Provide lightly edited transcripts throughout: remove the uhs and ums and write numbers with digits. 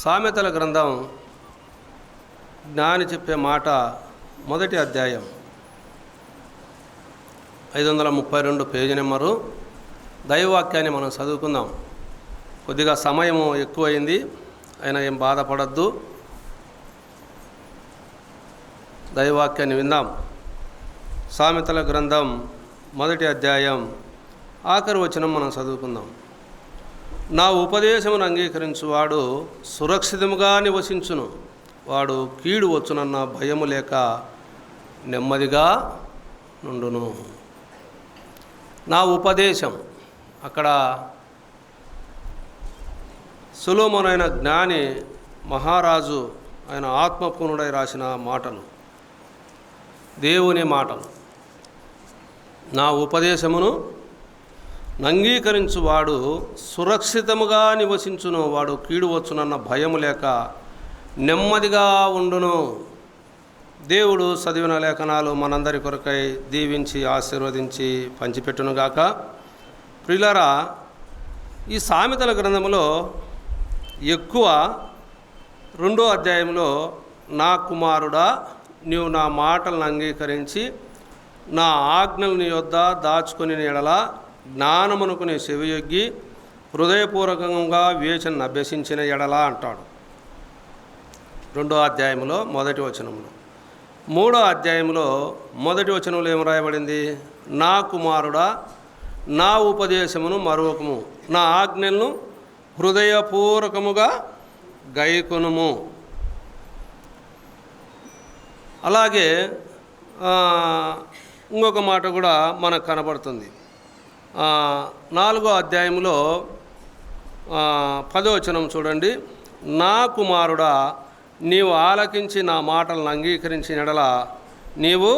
సామెతల గ్రంథం జ్ఞాని చెప్పే మాట మొదటి అధ్యాయం 532 పేజీ నెంబరు. దైవవాక్యాన్ని మనం చదువుకుందాం. కొద్దిగా సమయము ఎక్కువైంది, అయినా ఏం బాధపడద్దు. దైవవాక్యాన్ని విందాం. సామెతల గ్రంథం మొదటి అధ్యాయం ఆఖరి వచనం మనం చదువుకుందాం. నా ఉపదేశమును అంగీకరించువాడు సురక్షితముగా నివసించును, వాడు కీడు వచ్చునన్న భయము లేక నెమ్మదిగా నుండును. నా ఉపదేశం, అక్కడ సొలొమోనైన జ్ఞాని మహారాజు ఆయన ఆత్మపూర్ణుడై రాసిన మాటలు, దేవుని మాటలు. నా ఉపదేశమును అంగీకరించువాడు సురక్షితముగా నివసించును, వాడు కీడు వచ్చునన్న భయము లేక నెమ్మదిగా ఉండును. దేవుడు చదివిన లేఖనాలు మనందరి కొరకై దీవించి ఆశీర్వదించి పంచిపెట్టునుగాక. ప్రియులారా, ఈ సామెతల గ్రంథంలో ఎక్కువ 2వ అధ్యాయంలో నా కుమారుడా నీవు నా మాటలను అంగీకరించి నా ఆజ్ఞలు నీ యొద్ద దాచుకొని ఎడల జ్ఞానమునకు నీ చెవియొగ్గి హృదయపూర్వకంగా వివేచనను అభ్యసించిన ఎడల అంటాడు 2వ అధ్యాయంలో మొదటి వచనంలో. 3వ అధ్యాయంలో మొదటి వచనంలో ఏం రాయబడింది? నా కుమారుడా నా ఉపదేశమును మరువకము, నా ఆజ్ఞలను హృదయపూర్వకముగా గైకొనుము. అలాగే ఇంకొక మాట కూడా మనకు కనబడుతుంది. 4వ అధ్యాయంలో 10వ వచనం చూడండి. నా కుమారుడా నీవు ఆలకించి నా మాటలను అంగీకరించిన ఎడల నీవు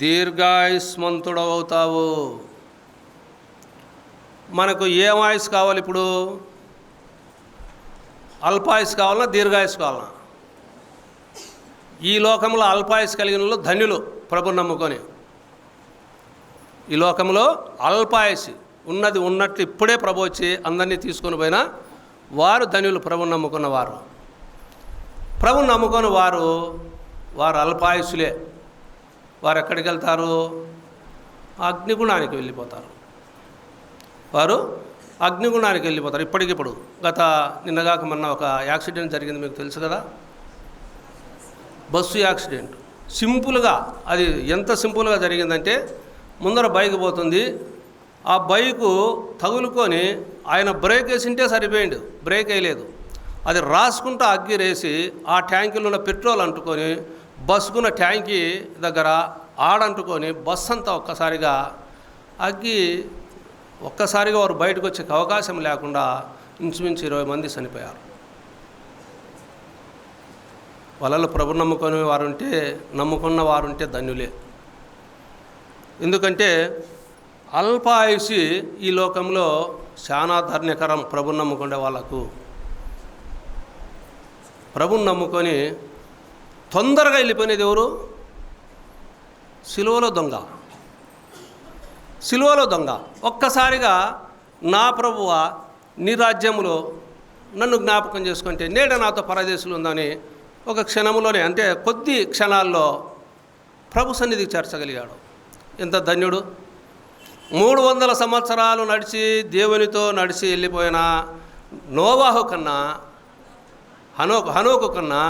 దీర్ఘాయుష్మంతుడవుతావు. మనకు ఏం ఆయుష్ కావాలి ఇప్పుడు? అల్పాయుష్ కావాలన్నా దీర్ఘాయుష్ కావాలన్నా? ఈ లోకంలో అల్పాయుష్ కలిగిన వాళ్ళు ధన్యులు, ప్రభుని నమ్ముకొని. ఈ లోకంలో అల్పాయుష్ ఉన్నది ఉన్నట్లు ఇప్పుడే ప్రభు వచ్చి అందరినీ తీసుకొని పోయినా వారు ధన్యులు, ప్రభుని నమ్ముకున్న వారు. ప్రభుని నమ్ముకొని వారు అల్పాయుషులే. వారు ఎక్కడికి వెళ్తారు? అగ్నిగుణానికి వెళ్ళిపోతారు. వారు అగ్నిగుణానికి వెళ్ళిపోతారు ఇప్పటికిప్పుడు. నిన్నగాక మొన్న ఒక యాక్సిడెంట్ జరిగింది, మీకు తెలుసు కదా, బస్సు యాక్సిడెంట్. సింపుల్గా, అది ఎంత సింపుల్గా జరిగిందంటే ముందర బైక్ పోతుంది, ఆ బైకు తగులుకొని ఆయన బ్రేక్ వేసింటే సరిపోయింది, బ్రేక్ వేయలేదు. అది రాసుకుంటూ అగ్గి రేసి ఆ ట్యాంకీలో ఉన్న పెట్రోల్ అంటుకొని బస్సుకున్న ట్యాంకీ దగ్గర ఆడంటుకొని బస్సు అంతా ఒక్కసారిగా వారు బయటకు వచ్చే అవకాశం లేకుండా ఇంచుమించు 20 మంది చనిపోయారు. వాళ్ళలో ప్రభు నమ్ముకున్న వారుంటే ధన్యులే. ఎందుకంటే అల్పాయుషి ఈ లోకంలో చాలా ధర్ణ్యకరం. ప్రభుని నమ్ముకునే వాళ్ళకు, ప్రభుని నమ్ముకొని తొందరగా వెళ్ళిపోయినది ఎవరు? సిలువలో దొంగ. ఒక్కసారిగా నా ప్రభువా నీ రాజ్యములో నన్ను జ్ఞాపకం చేసుకుంటే నేడ నాతో పరదేశులు ఉందని ఒక క్షణంలోనే, అంటే కొద్ది క్షణాల్లో ప్రభు సన్నిధికి చేర్చగలిగాడు. ఎంత ధన్యుడు! 300 సంవత్సరాలు దేవునితో నడిచి వెళ్ళిపోయిన నోవాహు కన్నా, హనోకు కన్నా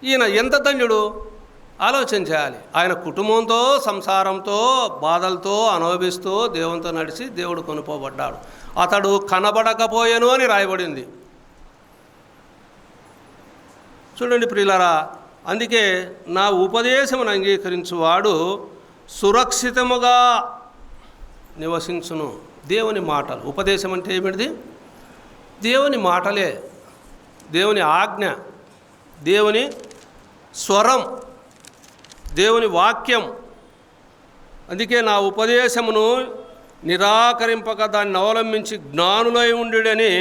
ఈయన ఎంత ధన్యుడు! ఆలోచన చేయాలి. ఆయన కుటుంబంతో, సంసారంతో, బాధలతో అనుభవిస్తూ దేవునితో నడిచి దేవుడు కొనుపోబడ్డాడు. అతడు కనబడకపోయాను అని రాయబడింది. చూడండి ప్రియులారా, అందుకే నా ఉపదేశమును అంగీకరించువాడు సురక్షితముగా నివసించును. దేవుని మాటలు, ఉపదేశం అంటే ఏమిటిది? దేవుని మాటలే, దేవుని ఆజ్ఞ, దేవుని స్వరం, దేవుని వాక్యం. అందుకే నా ఉపదేశమును నిరాకరింపక దాన్ని అవలంబించి జ్ఞానులై ఉండుడని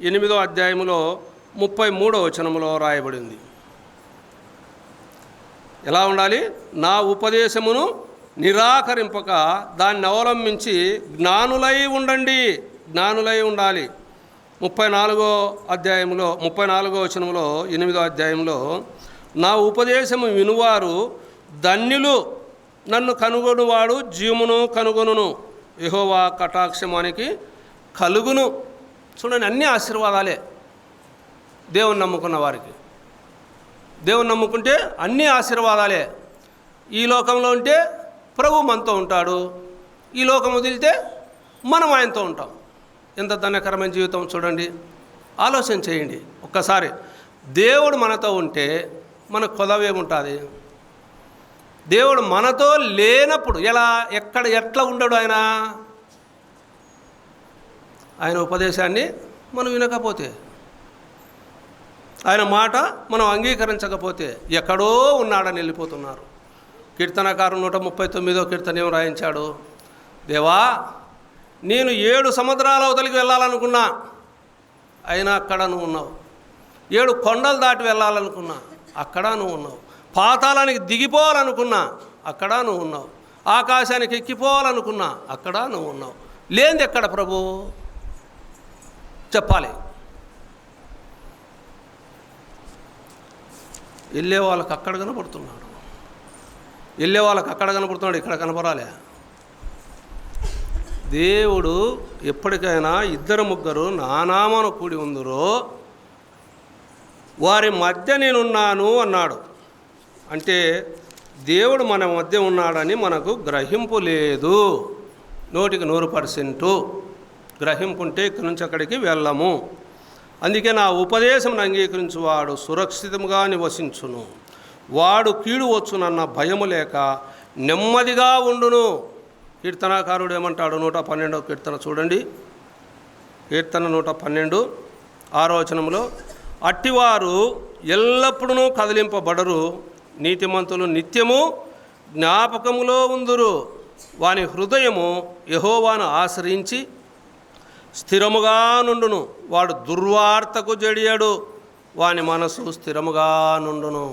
8వ అధ్యాయంలో 33వ వచనంలో రాయబడింది. ఎలా ఉండాలి? నా ఉపదేశమును నిరాకరింపక దాన్ని అవలంబించి జ్ఞానులై ఉండాలి. 34వ అధ్యాయంలో 34వ వచనంలో 8వ అధ్యాయంలో, నా ఉపదేశము వినువారు ధన్యులు, నన్ను కనుగొనువాడు జీవమును కనుగొనును, యెహోవా కటాక్షమానికి కలుగును. చూడండి, అన్ని ఆశీర్వాదాలే దేవుని నమ్ముకున్న వారికి. దేవుని నమ్ముకుంటే అన్ని ఆశీర్వాదాలే. ఈ లోకంలో ఉంటే ప్రభు మనతో ఉంటాడు, ఈ లోకం వదిలితే మనం ఆయనతో ఉంటాం. ఎంత ధన్యకరమైన జీవితం చూడండి. ఆలోచన చేయండి ఒక్కసారి. దేవుడు మనతో ఉంటే మనకు కొదవేముంటుంది? దేవుడు మనతో లేనప్పుడు ఎట్లా ఉండడు? ఆయన ఉపదేశాన్ని మనం వినకపోతే, ఆయన మాట మనం అంగీకరించకపోతే ఎక్కడో ఉన్నాడని వెళ్ళిపోతున్నారు. కీర్తనకారు 139వ కీర్తన ఏం రాయించాడు? దేవా, నేను 7 సముద్రాల అవతలికి వెళ్ళాలనుకున్నా, అయినా అక్కడ నువ్వు ఉన్నావు. 7 కొండలు దాటి వెళ్ళాలనుకున్నా, అక్కడ నువ్వు ఉన్నావు. పాతాళానికి దిగిపోవాలనుకున్నా, అక్కడ నువ్వు ఉన్నావు. ఆకాశానికి ఎక్కిపోవాలనుకున్నా, అక్కడ నువ్వు ఉన్నావు. లేనిది ఎక్కడ ప్రభు? చెప్పాలి. వెళ్ళే వాళ్ళకి అక్కడ కనపడుతున్నాడు, వెళ్ళే వాళ్ళకి అక్కడ కనపడుతున్నాడు, ఇక్కడ కనపరాలే. దేవుడు ఎప్పటికైనా 2-3 నా నామమున కూడి ఉందురో వారి మధ్య నేనున్నాను అన్నాడు. అంటే దేవుడు మన మధ్య ఉన్నాడని మనకు గ్రహింపు లేదు. 100% గ్రహింపు ఉంటే ఇక్కడి నుంచి అక్కడికి వెళ్ళము. అందుకే నా ఉపదేశం అంగీకరించువాడు సురక్షితంగా నివసించును, వాడు కీడు వచ్చునన్న భయము లేక నెమ్మదిగా ఉండును. కీర్తనాకారుడు ఏమంటాడు? 112వ కీర్తన చూడండి. కీర్తన 112 6వ వచనంలో, అట్టివారు ఎల్లప్పుడూ కదిలింపబడరు, నీతిమంతులు నిత్యము జ్ఞాపకములో ఉందురు. వాని హృదయము యెహోవాను ఆశ్రయించి స్థిరముగా నుండును, వాడు దుర్వార్తకు జడియడు, వాని మనసు స్థిరముగా నుండును.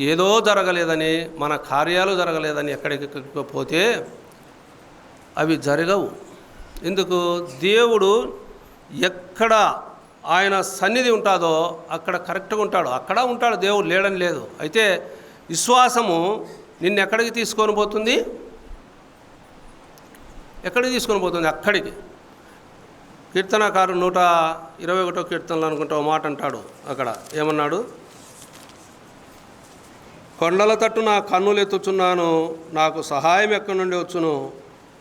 ఏదో జరగలేదని, మన కార్యాలు జరగలేదని ఎక్కడికి పోతే అవి జరగవు. ఎందుకు? దేవుడు ఎక్కడ ఆయన సన్నిధి ఉంటుందో అక్కడ కరెక్ట్గా ఉంటాడు, అక్కడ ఉంటాడు. దేవుడు లేడని లేదు. అయితే విశ్వాసము నిన్ను ఎక్కడికి తీసుకొని పోతుంది? ఎక్కడికి తీసుకొని పోతుంది? అక్కడికి. కీర్తనకారు 121వ కీర్తనలు అనుకుంటా ఒక మాట అంటాడు. అక్కడ ఏమన్నాడు? కొండల తట్టు నా కన్నులు ఎత్తుచున్నాను, నాకు సహాయం ఎక్కడి నుండి వచ్చును?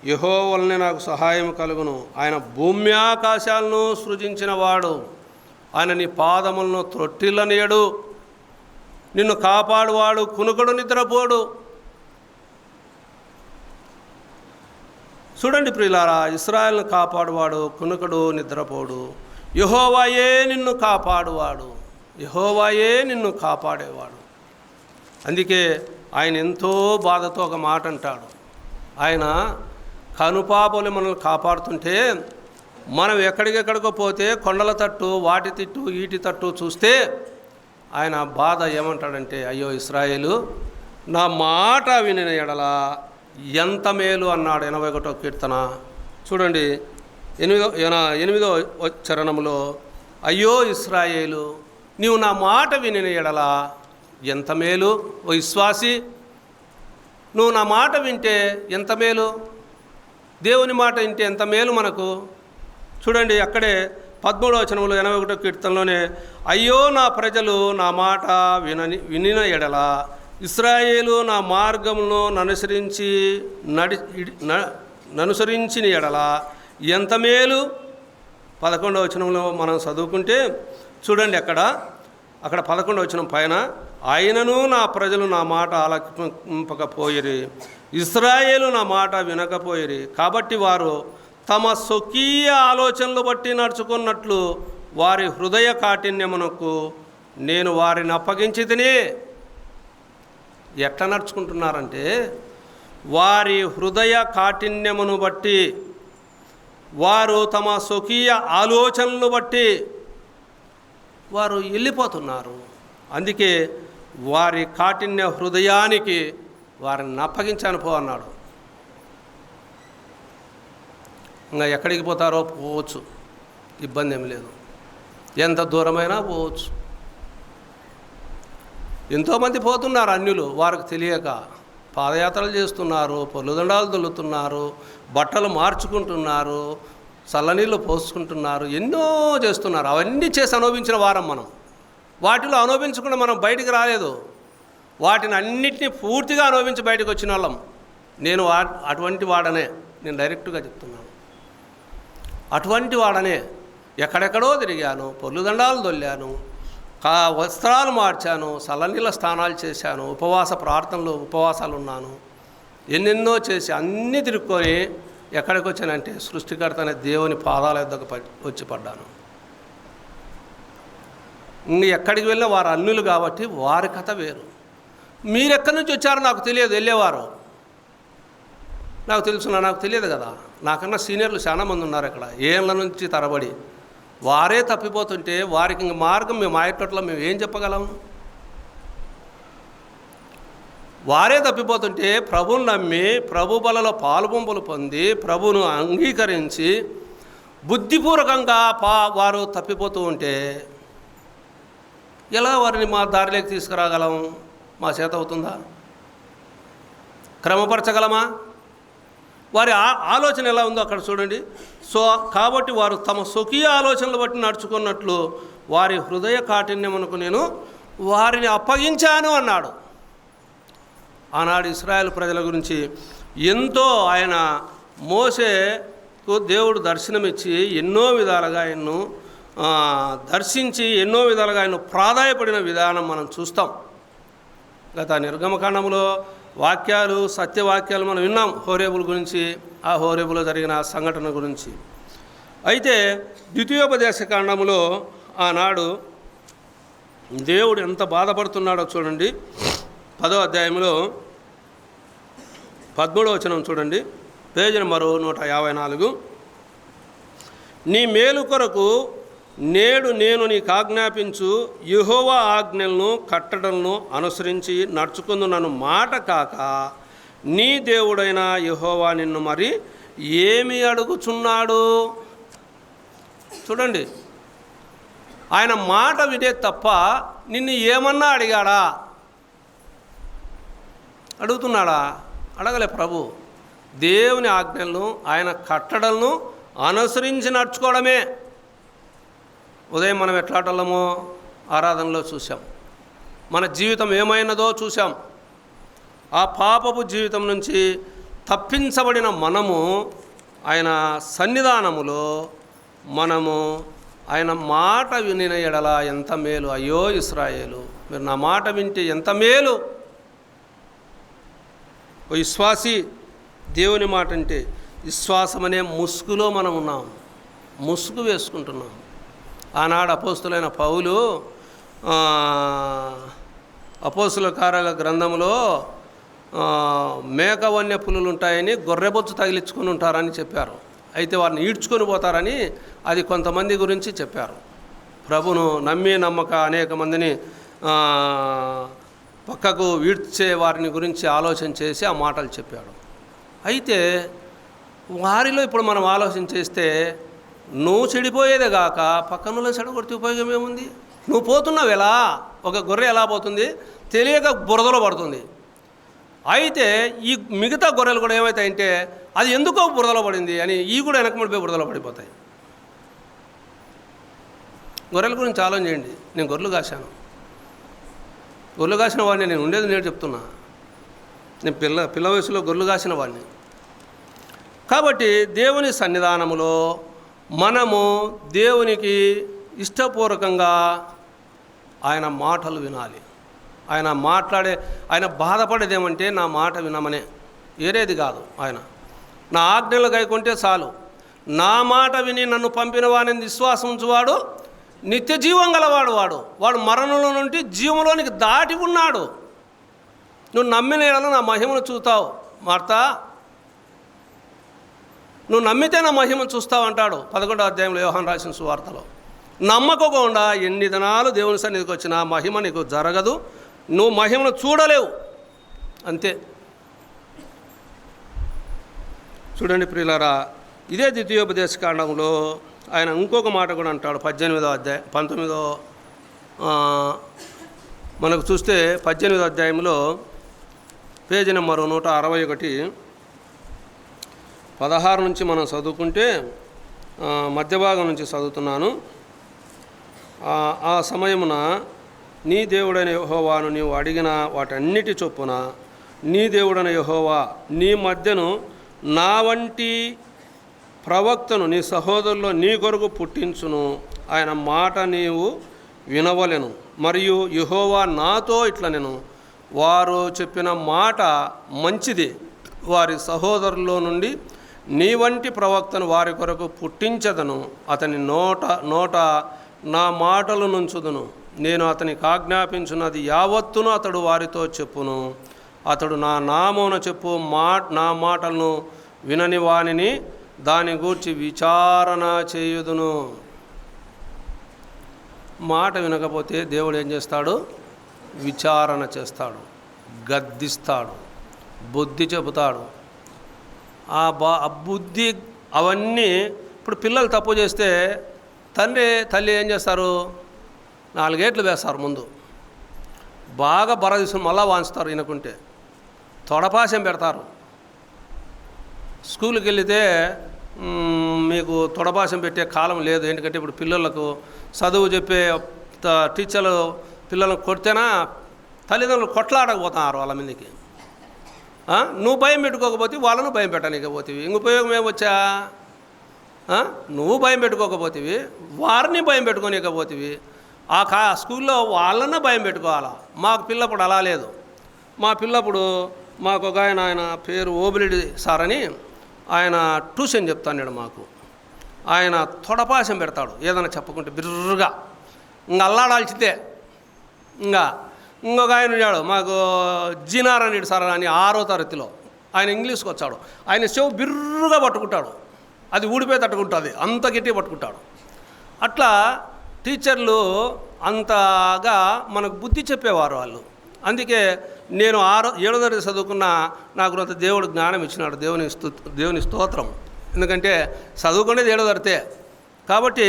యెహోవా వలనే నాకు సహాయం కలుగును. ఆయన భూమి ఆకాశాలను సృజించిన వాడు, ఆయన నీ పాదములను త్రొట్టిల్లనీయడు, నిన్ను కాపాడువాడు కునుకడు నిద్రపోడు. చూడండి ప్రియులారా, ఇశ్రాయేలును కాపాడువాడు కునుకడు నిద్రపోడు. యెహోవాయే నిన్ను కాపాడువాడు, యెహోవాయే నిన్ను కాపాడేవాడు. అందుకే ఆయన ఎంతో బాధతో ఒక మాట అంటాడు. ఆయన కనుపాపలు మనల్ని కాపాడుతుంటే మనం ఎక్కడికెక్కడికో పోతే కొండల తట్టు, వాటి తిట్టు, ఈటి తట్టు చూస్తే ఆయన బాధ ఏమంటాడంటే, అయ్యో ఇశ్రాయేలు, నా మాట వినిన ఎడల ఎంత మేలు అన్నాడు. 81వ కీర్తన చూడండి 8వ చరణంలో, అయ్యో ఇశ్రాయేలు, నీవు నా మాట వినిన ఎడల ఎంత మేలు. ఓ విశ్వాసి, నువ్వు నా మాట వింటే ఎంత మేలు, దేవుని మాట వింటే ఎంత మేలు మనకు. చూడండి అక్కడే 13వ వచనంలో 81వ కీర్తనలోనే, అయ్యో నా ప్రజలు నా మాట వినిన ఎడల, ఇశ్రాయేలు నా మార్గమును ననుసరించిన ఎడల ఎంత మేలు. 11వ వచనంలో మనం చదువుకుంటే చూడండి, అక్కడ 11వ వచనం పైన, ఆయనను నా ప్రజలు నా మాట ఆలకింపకపోయిరి, ఇశ్రాయేలు నా మాట వినకపోయిరి, కాబట్టి వారు తమ స్వకీయ ఆలోచనలు బట్టి నడుచుకున్నట్లు వారి హృదయ కాఠిన్యమునకు నేను వారిని అప్పగించితిని. ఎట్లా నడుచుకుంటున్నారంటే, వారి హృదయ కాఠిన్యమును బట్టి, వారు తమ స్వకీయ ఆలోచనలు బట్టి వారు వెళ్ళిపోతున్నారు. అందుకే వారి కాఠిన్య హృదయానికి వారిని అప్పగించాను పో అన్నాడు. ఇంకా ఎక్కడికి పోతారో పోవచ్చు, ఇబ్బంది ఏమి లేదు, ఎంత దూరమైనా పోవచ్చు. ఎంతోమంది పోతున్నారు అన్యులు, వారికి తెలియక పాదయాత్రలు చేస్తున్నారు, పొల్లుదండాలు దొల్లుతున్నారు, బట్టలు మార్చుకుంటున్నారు, చల్లనీళ్ళు పోసుకుంటున్నారు, ఎన్నో చేస్తున్నారు. అవన్నీ చేసి అనుభవించిన వారం మనం. వాటిలో అనుభవించకుండా మనం బయటికి రాలేదు. వాటిని అన్నిటినీ పూర్తిగా అనుభవించి బయటకు వచ్చిన వాళ్ళం. నేను అటువంటి వాడనే, నేను డైరెక్ట్గా చెప్తున్నాను. అటువంటి వాడనే ఎక్కడెక్కడో తిరిగాను, పొల్లుదండాలు దొల్లాను, వస్త్రాలు మార్చాను, చల్లనీళ్ళ స్నానాలు చేశాను, ఉపవాస ప్రార్థనలు ఉపవాసాలు ఉన్నాను, ఎన్నెన్నో చేసి అన్నీ తిరుక్కొని ఎక్కడికి వచ్చానంటే సృష్టికర్త అనే దేవుని పాదాల యొద్దకు వచ్చి పడ్డాను. ఇంక ఎక్కడికి వెళ్ళినా వారు అన్యులు కాబట్టి వారి కథ వేరు. మీరెక్కడి నుంచి వచ్చారో నాకు తెలియదు, వెళ్ళేవారు నాకు తెలుసునా, నాకు తెలియదు కదా. నాకన్నా సీనియర్లు చాలామంది ఉన్నారు ఇక్కడ, ఏళ్ళ నుంచి తరబడి. వారే తప్పిపోతుంటే వారికి ఇంక మార్గం మేము ఆయటట్లో మేము ఏం చెప్పగలం? వారే తప్పిపోతుంటే ప్రభువుని నమ్మి ప్రభు బలలో పాలుపంపులు పొంది ప్రభువును అంగీకరించి బుద్ధిపూర్వకంగా వారు తప్పిపోతూ ఉంటే ఎలా వారిని మా దారిలోకి తీసుకురాగలం? మా చేత అవుతుందా? క్రమపరచగలమా? వారి ఆలోచన ఎలా ఉందో అక్కడ చూడండి. కాబట్టి వారు తమ స్వకీయ ఆలోచనలు బట్టి నడుచుకున్నట్లు వారి హృదయ కాఠిన్యమునకు నేను వారిని అప్పగించాను అన్నాడు. ఆనాడు ఇశ్రాయేలు ప్రజల గురించి ఎంతో ఆయన మోషేకు దేవుడు దర్శనమిచ్చి ఎన్నో విధాలుగా ఆయన్ను దర్శించి ఎన్నో విధాలుగా ఆయన ప్రాధాయపడిన విధానం మనం చూస్తాం. గత నిర్గమకాండంలో వాక్యాలు సత్యవాక్యాలు మనం విన్నాం హోరేబుల గురించి, ఆ హోరేబులో జరిగిన సంఘటన గురించి. అయితే ద్వితీయోపదేశ కాండంలో ఆనాడు దేవుడు ఎంత బాధపడుతున్నాడో చూడండి. 10వ అధ్యాయంలో 13వ వచనం చూడండి, పేజీ నెంబరు 154. నీ మేలు కొరకు నేడు నేను నీకు ఆజ్ఞాపించు యెహోవా ఆజ్ఞలను కట్టడలను అనుసరించి నడుచుకుందునను మాట కాక నీ దేవుడైన యెహోవా నిన్ను మరి ఏమి అడుగుచున్నాడు? చూడండి, ఆయన మాట వినే తప్ప నిన్ను ఏమన్నా అడిగాడా? అడుగుతున్నాడా? అడగలే. ప్రభు దేవుని ఆజ్ఞలను ఆయన కట్టడలను అనుసరించి నడుచుకోవడమే. ఉదయం మనం ఎట్లాటల్లమో ఆరాధనలో చూసాం, మన జీవితం ఏమైనదో చూసాం. ఆ పాపపు జీవితం నుంచి తప్పించబడిన మనము ఆయన సన్నిధానములో మనము ఆయన మాట వినిన ఎడల ఎంత మేలు. అయ్యో ఇశ్రాయేలు, మీరు నా మాట వింటే ఎంత మేలు. ఓ విశ్వాసి, దేవుని మాట అంటే విశ్వాసం అనే ముసుగులో మనం ఉన్నాం, ముసుగు వేసుకుంటున్నాం. ఆనాడు అపోస్తులైన పౌలు అపోస్తుల కార్యాల గ్రంథంలో మేక వన్య పులులు ఉంటాయని గొర్రెబొచ్చు తగిలించుకొని ఉంటారని చెప్పారు. అయితే వారిని ఈడ్చుకొని పోతారని అది కొంతమంది గురించి చెప్పారు. ప్రభును నమ్మి నమ్మక అనేక మందిని పక్కకు ఈడ్చే వారిని గురించి ఆలోచన చేసి ఆ మాటలు చెప్పాడు. అయితే వారిలో ఇప్పుడు మనం ఆలోచన చేస్తే నువ్వు చెడిపోయేదే కాక పక్కనలో చెడగొడితే ఉపయోగం ఏముంది? నువ్వు పోతున్నావు ఎలా? ఒక గొర్రె ఎలా పోతుంది? తెలియక బురదలో పడుతుంది. అయితే ఈ మిగతా గొర్రెలు కూడా ఏమవుతాయంటే అది ఎందుకో బురదలో పడింది అని ఈ కూడా వెనకబడిపోయి బురదలో పడిపోతాయి. గొర్రెల గురించి ఆలోచన చేయండి. నేను గొర్రెలు కాశాను, గొర్రెలు కాసిన వాడిని, నేను ఉండేది నేను చెప్తున్నా. నేను పిల్ల వయసులో గొర్రెలు కాసిన వాడిని. కాబట్టి దేవుని సన్నిధానములో మనము దేవునికి ఇష్టపూర్వకంగా ఆయన మాటలు వినాలి. ఆయన బాధపడేది ఏమంటే నా మాట వినమనే, ఏరేది కాదు. ఆయన నా ఆజ్ఞలు గైకుంటే చాలు. నా మాట విని నన్ను పంపిన వాడిని విశ్వాసం ఉంచువాడు నిత్య జీవం గలవాడు. వాడు మరణంలో నుండి జీవంలోనికి దాటి ఉన్నాడు. నువ్వు నమ్మిన ఎడల నా మహిమను చూస్తావు మార్తా, నువ్వు నమ్మితే నా మహిమను చూస్తావు అంటాడు 11వ అధ్యాయంలో యోహాను రాసిన సువార్తలో. నమ్మకోకుండా ఎన్ని దినాలు దేవుని సన్నిధికి వచ్చినా మహిమ నీకు జరగదు, నువ్వు మహిమను చూడలేవు. అంతే. చూడండి ప్రియులారా, ఇదే ద్వితీయోపదేశ కాండంలో ఆయన ఇంకొక మాట కూడా అంటాడు. 18వ అధ్యాయం 19వ మనకు చూస్తే 18వ అధ్యాయంలో పేజీ నెంబరు 161 16 నుంచి మనం చదువుకుంటే మధ్య భాగం నుంచి చదువుతున్నాను. ఆ సమయమున నీ దేవుడైన యెహోవాను నీవు అడిగిన వాటన్నిటి చొప్పున నీ దేవుడైన యెహోవా నీ మధ్యను నా వంటి ప్రవక్తను నీ సహోదరులో నీ కొరకు పుట్టించును. ఆయన మాట నీవు వినవలెను. మరియు యెహోవా నాతో ఇట్లా నేను వారు చెప్పిన మాట మంచిది. వారి సహోదరుల్లో నుండి నీ వంటి ప్రవక్తను వారి కొరకు పుట్టించదను. అతని నోట నా మాటలు నుంచుదును. నేను అతనికి ఆజ్ఞాపించున్నది యావత్తును అతడు వారితో చెప్పును. అతడు నా నామమున చెప్పు నా మాటలను వినని వానిని దాని గూర్చి విచారణ చేయుదును. మాట వినకపోతే దేవుడు ఏం చేస్తాడు? విచారణ చేస్తాడు, గద్దిస్తాడు, బుద్ధి చెబుతాడు. ఆ బుద్ధి అవన్నీ ఇప్పుడు పిల్లలు తప్పు చేస్తే తల్లి ఏం చేస్తారు? 4 ఏట్లు వేస్తారు. ముందు బాగా బర తీసుకుని మళ్ళా వాంచుతారు. వినకుంటే తొడపాశం పెడతారు. స్కూల్కి వెళితే మీకు తొడపాశం పెట్టే కాలం లేదు. ఎందుకంటే ఇప్పుడు పిల్లలకు చదువు చెప్పే టీచర్లు పిల్లలను కొడితేనా తల్లిదండ్రులు కొట్లాడకపోతున్నారు వాళ్ళ మీదకి. నువ్వు భయం పెట్టుకోకపోతే వాళ్ళను భయం పెట్టనీకపోతేవి ఇంక ఉపయోగం ఏమొచ్చా? నువ్వు భయం పెట్టుకోకపోతేవి వారిని భయం పెట్టుకోనికపోతేవి. స్కూల్లో వాళ్ళన్నా భయం పెట్టుకోవాలా. మాకు పిల్లప్పుడు అలా లేదు. మా పిల్లప్పుడు మాకు ఒక ఆయన పేరు ఓబిలిడి సార్ అని ఆయన ట్యూషన్ చెప్తాడు మాకు. ఆయన తొడపాశం పెడతాడు ఏదైనా చెప్పకుంటే బిర్రుగా ఇంకా అల్లాడాల్చితే. ఇంకొక ఆయన ఉన్నాడు మాకు జీనారాయణ సార్ అని 6వ తరగతిలో. ఆయన ఇంగ్లీష్కి వచ్చాడు. ఆయన చెవు బిర్రుగా పట్టుకుంటాడు. అది ఊడిపోయి తట్టుకుంటుంది, అంత గట్టి పట్టుకుంటాడు. అట్లా టీచర్లు అంతగా మనకు బుద్ధి చెప్పేవారు వాళ్ళు. అందుకే నేను 7వ తరగతి చదువుకున్న నాకు అంత దేవుడు జ్ఞానం ఇచ్చినాడు. దేవుని స్తోత్రం. ఎందుకంటే చదువుకునేది 7వ తరగతే కాబట్టి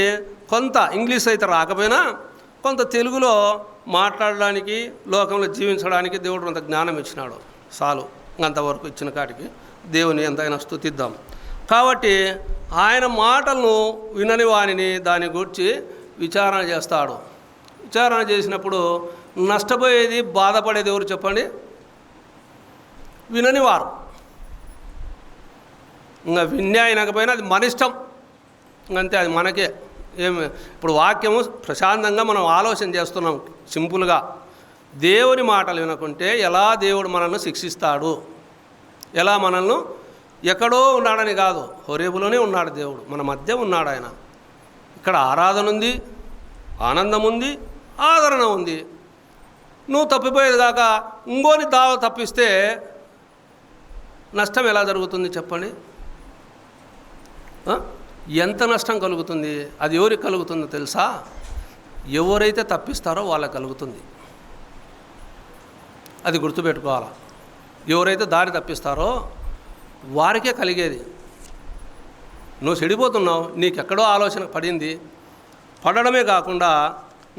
కొంత ఇంగ్లీష్ అయితే రాకపోయినా కొంత తెలుగులో మాట్లాడడానికి లోకంలో జీవించడానికి దేవుడు అంత జ్ఞానం ఇచ్చినాడు. చాలు, అంతవరకు ఇచ్చిన కాటికి దేవుని ఎంతైనా స్తుతిద్దాం. కాబట్టి ఆయన మాటలను వినని వానిని దాని గురించి విచారణ చేస్తాడు. విచారణ చేసినప్పుడు నష్టపోయేది బాధపడేది ఎవరు చెప్పండి? వినని వారు. ఇంకా విన్నే అయినకపోయినా అది మన ఇష్టం, అంతే. అది మనకే ఏమి. ఇప్పుడు వాక్యము ప్రశాంతంగా మనం ఆలోచన చేస్తున్నాం సింపుల్గా. దేవుని మాటలు వినకుంటే ఎలా దేవుడు మనల్ని శిక్షిస్తాడు? ఎలా మనల్ని ఎక్కడో ఉన్నాడని కాదు, హోరేబులోనే ఉన్నాడు దేవుడు, మన మధ్య ఉన్నాడు ఆయన. ఇక్కడ ఆరాధన ఉంది, ఆనందం ఉంది, ఆదరణ ఉంది. నువ్వు తప్పిపోయేది కాక ఇంకోని దావ తప్పిస్తే నష్టం ఎలా జరుగుతుంది చెప్పండి? ఎంత నష్టం కలుగుతుంది? అది ఎవరికి కలుగుతుందో తెలుసా? ఎవరైతే తప్పిస్తారో వాళ్ళకి కలుగుతుంది. అది గుర్తుపెట్టుకోవాలి. ఎవరైతే దారి తప్పిస్తారో వారికే కలిగేది. నువ్వు చెడిపోతున్నావు, నీకెక్కడో ఆలోచన పడింది. పడడమే కాకుండా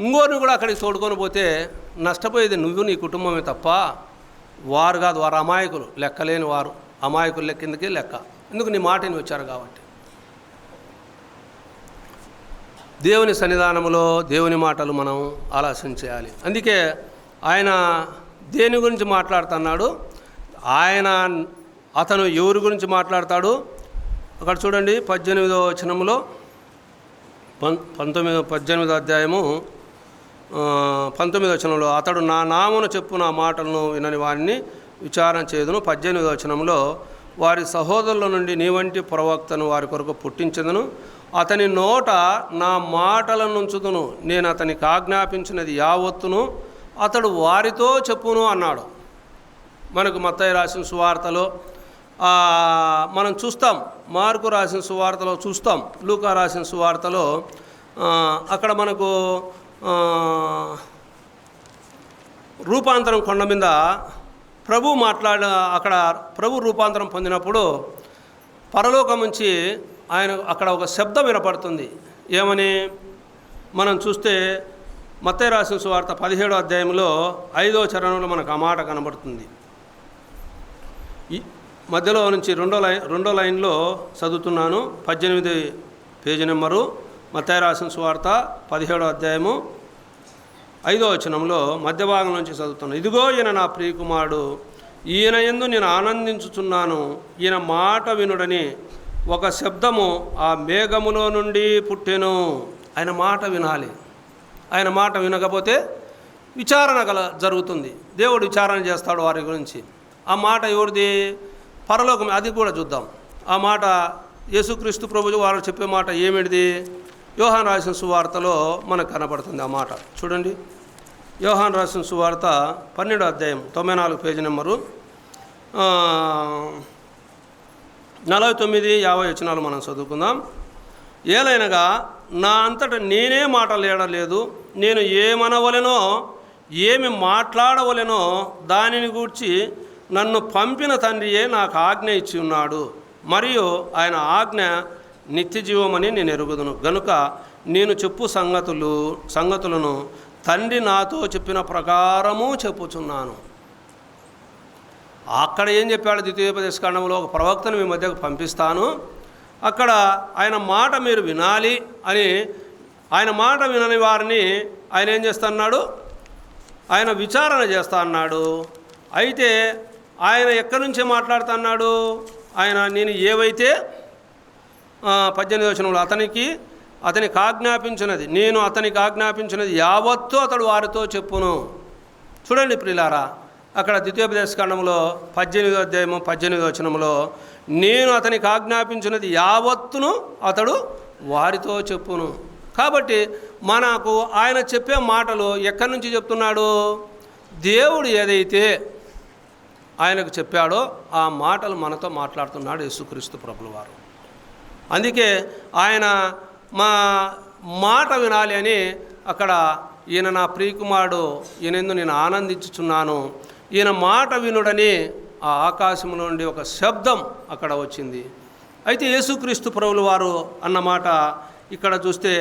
ఇంకోరిని కూడా అక్కడికి తోడుకొని పోతే నష్టపోయేది నువ్వు నీ కుటుంబమే తప్ప వారు కాదు. వారు అమాయకులు, లెక్కలేని వారు. అమాయకులు లెక్కిందకే లెక్క. ఎందుకు? నీ మాటని వచ్చారు కాబట్టి. దేవుని సన్నిధానంలో దేవుని మాటలు మనం ఆలోచన చేయాలి. అందుకే ఆయన దేని గురించి మాట్లాడుతున్నాడు? అతను ఎవరి గురించి మాట్లాడతాడు? అక్కడ చూడండి 18వ వచనంలో 18వ అధ్యాయము 19వ వచనంలో అతడు నా నామమున చెప్పు నా మాటలను వినని వారిని విచారణ చేయదును. 18వ వచనంలో వారి సహోదరుల నుండి నీ వంటి ప్రవక్తను వారి కొరకు పుట్టించదును. అతని నోట నా మాటలను ఉంచుదును. నేను అతనికి ఆజ్ఞాపించినది యావత్తును అతడు వారితో చెప్పును అన్నాడు. మనకు మత్తయి రాసిన సువార్తలో మనం చూస్తాం, మార్కు రాసిన సువార్తలో చూస్తాం, లూకా రాసిన సువార్తలో అక్కడ మనకు రూపాంతరం కొండ మీద ప్రభు అక్కడ ప్రభు రూపాంతరం పొందినప్పుడు పరలోకం నుంచి ఆయన అక్కడ ఒక శబ్దం వినపడుతుంది. ఏమని మనం చూస్తే మత్తయి రాసిన సువార్త 17వ అధ్యాయంలో 5వ చరణంలో మనకు ఆ మాట కనబడుతుంది. ఈ మధ్యలో నుంచి రెండో లైన్లో చదువుతున్నాను. 18 పేజీ నెంబరు, మత్తయి రాసిన సువార్త 17వ అధ్యాయము 5వ వచనంలో మధ్య భాగం నుంచి చదువుతున్నాను. ఇదిగో ఈయన నా ప్రియకుమారుడు, ఈయన యందు నేను ఆనందించుచున్నాను, ఈయన మాట వినుడని ఒక శబ్దము ఆ మేఘములో నుండి పుట్టెను. ఆయన మాట వినాలి. ఆయన మాట వినకపోతే విచారణ జరుగుతుంది. దేవుడు విచారణ చేస్తాడు వారి గురించి. ఆ మాట ఎవరిది? పరలోకం. అది కూడా చూద్దాం. ఆ మాట యేసుక్రీస్తు ప్రభువు వారు చెప్పే మాట ఏమిటిది? యోహాను రాసిన సువార్తలో మనకు కనపడుతుంది ఆ మాట. చూడండి, యోహాను రాసిన సువార్త 12వ అధ్యాయం 94 పేజీ నెంబరు 49, 50 వచనాలు మనం చదువుకుందాం. ఏలైనగా నా అంతటా నేనే మాటలేడలేదు, నేను ఏమనవలెనో ఏమి మాట్లాడవలెనో దానిని గూర్చి నన్ను పంపిన తండ్రియే నాకు ఆజ్ఞ ఇచ్చి ఉన్నాడు. మరియు ఆయన ఆజ్ఞ నిత్యజీవమని నేను ఎరుగుదును గనుక నేను చెప్పు సంగతులను తండ్రి నాతో చెప్పిన ప్రకారము చెప్పుచున్నాను. అక్కడ ఏం చెప్పాడు? ద్వితీయోపదేశకాండంలో ఒక ప్రవక్తను మీ మధ్యకు పంపిస్తాను, అక్కడ ఆయన మాట మీరు వినాలి అని. ఆయన మాట వినని వారిని ఆయన ఏం చేస్తున్నాడు? ఆయన విచారణ చేస్తా అన్నాడు. అయితే ఆయన ఎక్కడి నుంచే మాట్లాడుతున్నాడు? ఆయన నేను ఏవైతే 18వ వచనంలో అతనికి ఆజ్ఞాపించినది, నేను అతనికి ఆజ్ఞాపించినది యావత్తు అతడు వారితో చెప్పును. చూడండి ప్రియులారా, అక్కడ ద్వితీయోపదేశకాండంలో 18వ అధ్యాయము 18వ వచనంలో నేను అతనికి ఆజ్ఞాపించినది యావత్తును అతడు వారితో చెప్పును. కాబట్టి మనకు ఆయన చెప్పే మాటలు ఎక్కడి నుంచి చెప్తున్నాడు? దేవుడు ఏదైతే ఆయనకు చెప్పాడో ఆ మాటలు మనతో మాట్లాడుతున్నాడు యేసుక్రీస్తు ప్రభుల వారు. అందుకే ఆయన మా మాట వినాలి అని అక్కడ ఈయన నా ప్రియకుమారుడు, ఈయనందు నేను ఆనందించుచున్నాను, ఈయన మాట వినుడని ఆ ఆకాశం నుండి ఒక శబ్దం అక్కడ వచ్చింది. అయితే యేసుక్రీస్తు ప్రభుల వారు అన్నమాట ఇక్కడ చూస్తే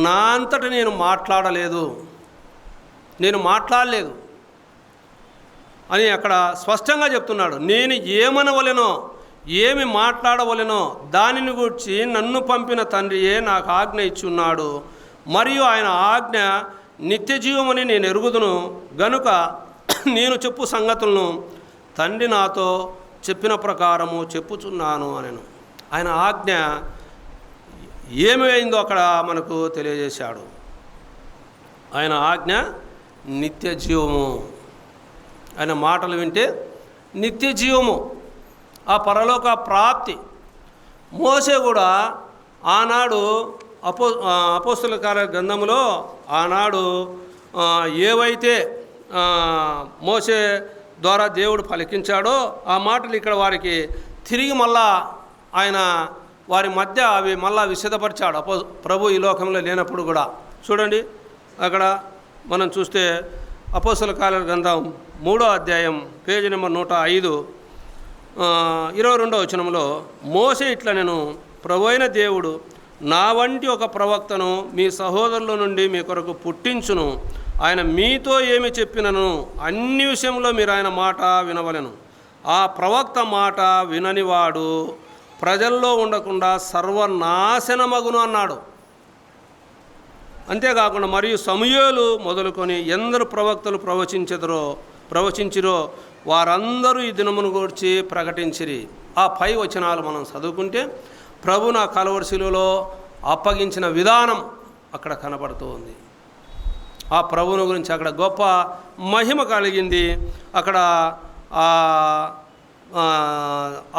నా అంతటా నేను మాట్లాడలేదు అని అక్కడ స్పష్టంగా చెప్తున్నాడు. నేను ఏమనవలెనో ఏమి మాట్లాడవలెనో దానిని గూర్చి నన్ను పంపిన తండ్రియే నాకు ఆజ్ఞ ఇచ్చున్నాడు. మరియు ఆయన ఆజ్ఞ నిత్యజీవమని నేను ఎరుగుదును గనుక నేను చెప్పు సంగతులను తండ్రి నాతో చెప్పిన ప్రకారము చెప్పుచున్నాను అనెను. ఆయన ఆజ్ఞ ఏమి అయిందో అక్కడ మనకు తెలియజేశాడు. ఆయన ఆజ్ఞ నిత్య జీవము. ఆయన మాటలు వింటే నిత్య జీవము, ఆ పరలోక ప్రాప్తి. మోసే కూడా ఆనాడు అపోస్తలుల కార్యాల గ్రంథంలో ఆనాడు ఏవైతే మోసే ద్వారా దేవుడు పలికించాడో ఆ మాటలు ఇక్కడ వారికి తిరిగి మళ్ళా ఆయన వారి మధ్య అవి మళ్ళా విశదపరిచాడు ప్రభు ఈ లోకంలో లేనప్పుడు కూడా. చూడండి, అక్కడ మనం చూస్తే అపోస్తలుల కార్యాల గ్రంథం 3వ అధ్యాయం పేజీ నెంబర్ 105 22వ వచనంలో మోసే ఇట్లా నేను ప్రభు అయిన దేవుడు నా వంటి ఒక ప్రవక్తను మీ సహోదరుల నుండి మీ కొరకు పుట్టించును, ఆయన మీతో ఏమి చెప్పినను అన్ని విషయంలో మీరు ఆయన మాట వినవలెను. ఆ ప్రవక్త మాట విననివాడు ప్రజల్లో ఉండకుండా సర్వనాశనమగును అన్నాడు. అంతేకాకుండా మరియు సమూయేలు మొదలుకొని ఎందరు ప్రవక్తలు ప్రవచించిరో వారందరూ ఈ దినమును గూర్చి ప్రకటించిరి. ఆ పై వచనాలు మనం చదువుకుంటే ప్రభు నా కలువరి శిలువలో అప్పగించిన విధానం అక్కడ కనబడుతూ ఉంది. ఆ ప్రభువుని గురించి అక్కడ గొప్ప మహిమ కలిగింది. అక్కడ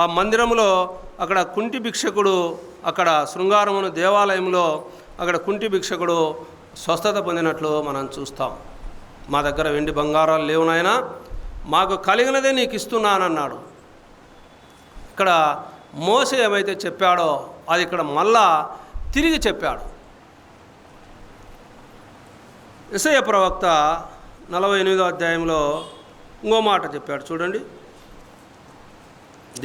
ఆ మందిరంలో అక్కడ కుంటి భిక్షకుడు, అక్కడ శృంగారమును దేవాలయంలో అక్కడ కుంటి భిక్షకుడు స్వస్థత పొందినట్లు మనం చూస్తాం. మా దగ్గర వెండి బంగారాలు లేవు నాయనా, మాకు కలిగినదే నీకు ఇస్తున్నానన్నాడు. ఇక్కడ మోసే ఏమైతే చెప్పాడో అది ఇక్కడ మళ్ళా తిరిగి చెప్పాడు. యెషయా ప్రవక్త 48వ అధ్యాయంలో ఇంకో మాట చెప్పాడు. చూడండి,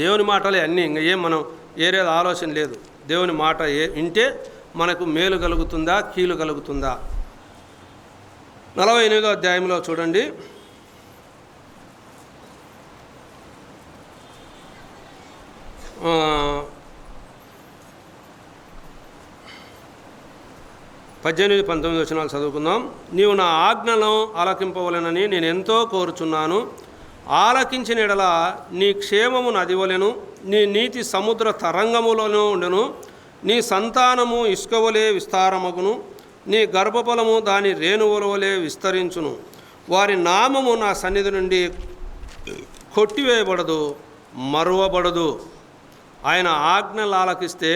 దేవుని మాటలే అన్నీ, ఇంకా ఏం మనం ఏరేది ఆలోచన లేదు. దేవుని మాట వింటే మనకు మేలు కలుగుతుందా, కీలు కలుగుతుందా? 48వ అధ్యాయంలో చూడండి, ఆ 18-19 వచనాలు చదువుకుందాం. నీవు నా ఆజ్ఞలను ఆలకింపవలెనని నేను ఎంతో కోరుచున్నాను. ఆలకించిన ఎడల నీ క్షేమము నదివలెను, నీ నీతి సముద్ర తరంగములను ఉండెను. నీ సంతానము ఇసుకవలే విస్తారమగును, నీ గర్భఫలము దాని రేణువుల వలె విస్తరించును. వారి నామము నా సన్నిధి నుండి కొట్టివేయబడదు, మరువబడదు. ఆయన ఆజ్ఞలు ఆలకిస్తే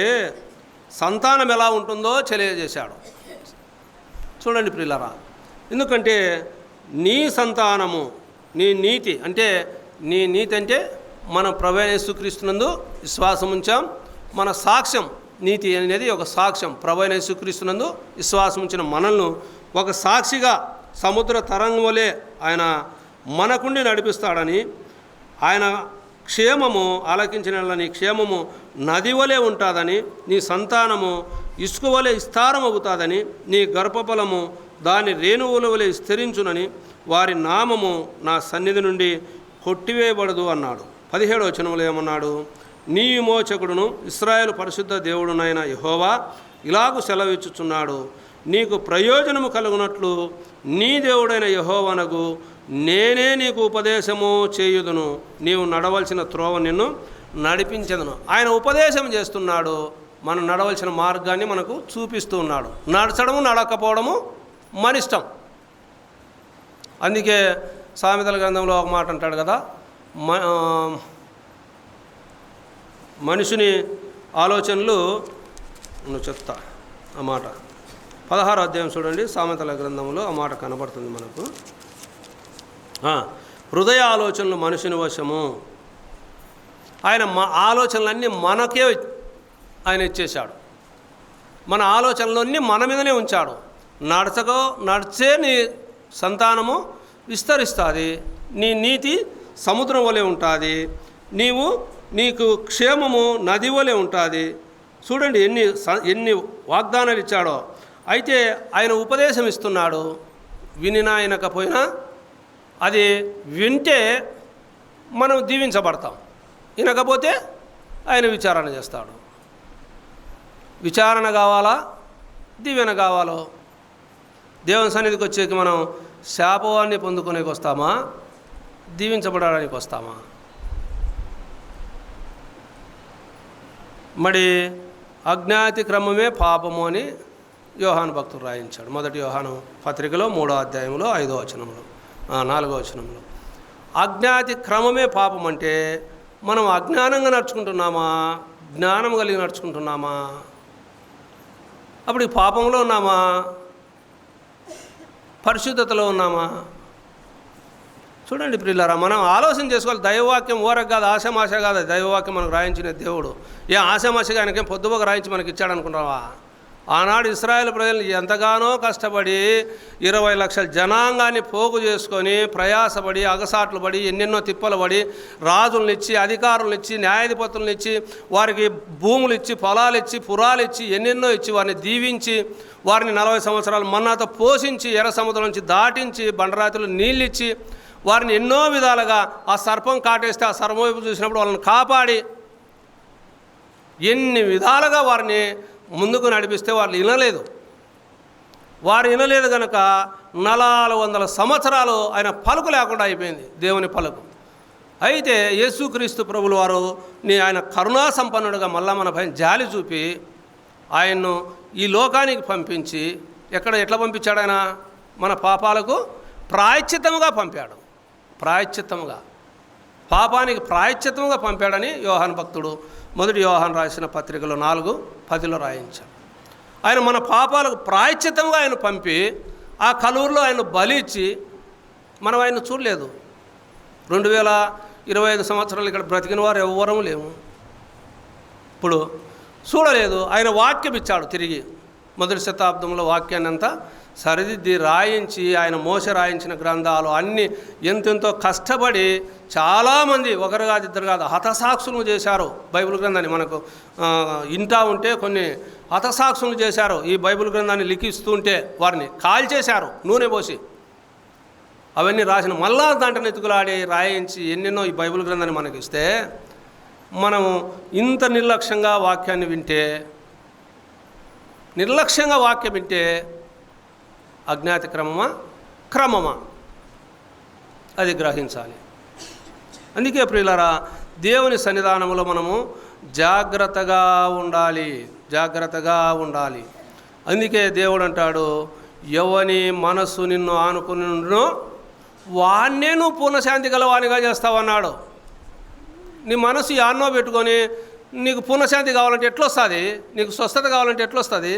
సంతానం ఎలా ఉంటుందో తెలియజేశాడు. చూడండి ప్రియులారా, ఎందుకంటే నీ సంతానము, నీ నీతి అంటే మన ప్రభువైన యేసుక్రీస్తునందు విశ్వాసం ఉంచాం. మన సాక్ష్యం, నీతి అనేది ఒక సాక్ష్యం. ప్రభువైన యేసుక్రీస్తునందు విశ్వాసం ఉంచిన మనల్ని ఒక సాక్షిగా సముద్ర తరంగం వలె ఆయన మనకుండి నడిపిస్తాడని, ఆయన క్షేమము ఆలకించిన నీ క్షేమము నది వలె ఉంటుందని, నీ సంతానము ఇసుక వలె విస్తారమవుతుందని, నీ గర్భఫలము దాని రేణువుల వలె విస్తరించునని, వారి నామము నా సన్నిధి నుండి కొట్టివేయబడదు అన్నాడు. 17వ వచనంలో ఏమన్నాడు? నీ విమోచకుడును ఇశ్రాయేలు పరిశుద్ధ దేవుడునైన యెహోవా ఇలాగు సెలవిచ్చుచున్నాడు, నీకు ప్రయోజనము కలుగునట్లు నీ దేవుడైన యెహోవానగు నేనే నీకు ఉపదేశము చేయుదును, నీవు నడవలసిన త్రోవ నిన్ను నడిపించదును. ఆయన ఉపదేశం చేస్తున్నాడు, మనం నడవలసిన మార్గాన్ని మనకు చూపిస్తూ ఉన్నాడు. నడచడము నడకపోవడము మన ఇష్టం. అందుకే సామెతల గ్రంథంలో ఒక మాట అంటాడు కదా, మనుషుని ఆలోచనలు చెప్తా. ఆ మాట 16వ అధ్యాయం చూడండి, సామెతల గ్రంథంలో ఆ మాట కనబడుతుంది మనకు. హృదయ ఆలోచనలు మనుషుని వశము. ఆయన ఆలోచనలన్నీ మనకే ఆయన ఇచ్చేశాడు. మన ఆలోచనలన్నీ మన మీదనే ఉంచాడు. నడిచే నీ సంతానము విస్తరిస్తుంది, నీ నీతి సముద్రం వలె ఉంటుంది, నీకు క్షేమము నది వలె ఉంటుంది. చూడండి ఎన్ని వాగ్దానాలు ఇచ్చాడో. అయితే ఆయన ఉపదేశం ఇస్తున్నాడు, వినినా వినకపోయినా అది వింటే మనం దీవించబడతాం, వినకపోతే ఆయన విచారణ చేస్తాడు. విచారణ కావాలా, దీవెన కావాలో? దేవుని సన్నిధికి వచ్చేకి మనం శాపవాన్ని పొందుకునేకి వస్తామా, దీవించబడడానికి వస్తామా? మరి అజ్ఞాతి క్రమమే పాపము అని యోహాను భక్తుడు రాయించాడు. 1 యోహాను పత్రికలో 3వ అధ్యాయంలో 5వ వచనంలో 4వ వచనంలో. అజ్ఞాతి క్రమమే పాపం అంటే మనం అజ్ఞానంగా నడుచుకుంటున్నామా, జ్ఞానం కలిగి నడుచుకుంటున్నామా? అప్పుడు ఈ పాపంలో ఉన్నామా, పరిశుద్ధతలో ఉన్నామా? చూడండి ప్రియులారా, మనం ఆలోచన చేసుకోవాలి. దైవవాక్యం ఊరకు కాదు, ఆశామాష కాదు. దైవవాక్యం మనకు రాయించిన దేవుడు ఆశామాషగా ఆయనకేం పొద్దుపోక రాయించి మనకి ఇచ్చాడు అనుకుంటున్నావా? ఆనాడు ఇశ్రాయేలు ప్రజలు ఎంతగానో కష్టపడి 20 లక్షల జనాంగాన్ని పోగు చేసుకొని ప్రయాసపడి అగసాట్లు పడి ఎన్నెన్నో తిప్పలు పడి రాజులను ఇచ్చి, అధికారులను ఇచ్చి, న్యాయాధిపతులను ఇచ్చి, వారికి భూములు ఇచ్చి, పొలాలు ఇచ్చి, పురాలు ఇచ్చి, ఎన్నెన్నో ఇచ్చి వారిని దీవించి, వారిని 40 సంవత్సరాలు మన్నాతో పోషించి, ఎర్ర సముద్రం నుంచి దాటించి, బండరాతులు నీళ్ళిచ్చి, వారిని ఎన్నో విధాలుగా ఆ సర్పం కాటేస్తే ఆ సర్పం వైపు చూసినప్పుడు వాళ్ళని కాపాడి ఎన్ని విధాలుగా వారిని ముందుకు నడిపిస్తే వాళ్ళు వినలేదు. వారు వినలేదు కనుక 400 సంవత్సరాలు ఆయన పలుకు లేకుండా అయిపోయింది, దేవుని పలుకు. అయితే యేసుక్రీస్తు ప్రభుల వారు ఆయన కరుణా సంపన్నుడుగా మళ్ళా మన పైన జాలి చూపి ఆయన్ను ఈ లోకానికి పంపించి ఎట్లా పంపించాడు? ఆయన మన పాపాలకు ప్రాయశ్చిత్తముగా పంపాడు. పాపానికి ప్రాయశ్చిత్తముగా పంపాడని యోహాను భక్తుడు 1 యోహాను రాసిన పత్రికలో 4:10 రాయించాడు. ఆయన మన పాపాలకు ప్రాయశ్చిత్తంగా ఆయన పంపి ఆ కలువరిలో ఆయన బలి ఇచ్చి, మనం ఆయన చూడలేదు. 2025 సంవత్సరాలు ఇక్కడ బ్రతికిన వారు ఎవ్వరూ లేము. ఇప్పుడు చూడలేదు. ఆయన వాక్యం ఇచ్చాడు తిరిగి. 1వ శతాబ్దంలో వాక్యాన్ని అంతా సరిదిద్ది రాయించి ఆయన మోస రాయించిన గ్రంథాలు అన్నీ ఎంతెంతో కష్టపడి చాలామంది ఒకరు కాదు ఇద్దరు కాదు హతసాక్షులు చేశారు బైబిల్ గ్రంథాన్ని. మనకు ఇంటా ఉంటే కొన్ని హతసాక్షులు చేశారు. ఈ బైబిల్ గ్రంథాన్ని లిఖిస్తుంటే వారిని కాల్చేశారు నూనె పోసి. అవన్నీ రాసిన మళ్ళా దాంట్లో ఎత్తుకులాడి రాయించి ఎన్నెన్నో ఈ బైబిల్ గ్రంథాన్ని మనకి ఇస్తే మనము ఇంత నిర్లక్ష్యంగా వాక్యాన్ని వింటే, నిర్లక్ష్యంగా వాక్యం వింటే అజ్ఞాతి క్రమమా అది గ్రహించాలి. అందుకే ప్రియులారా, దేవుని సన్నిధానంలో మనము జాగ్రత్తగా ఉండాలి. అందుకే దేవుడు అంటాడు, ఎవని మనస్సు నిన్ను ఆనుకునినో వాన్నే నువ్వు పూర్ణశాంతి గలవానిగా చేస్తావన్నాడు. నీ మనసు యాన్నో పెట్టుకొని నీకు పూర్ణశాంతి కావాలంటే ఎట్లొస్తుంది? నీకు స్వస్థత కావాలంటే ఎట్లొస్తుంది?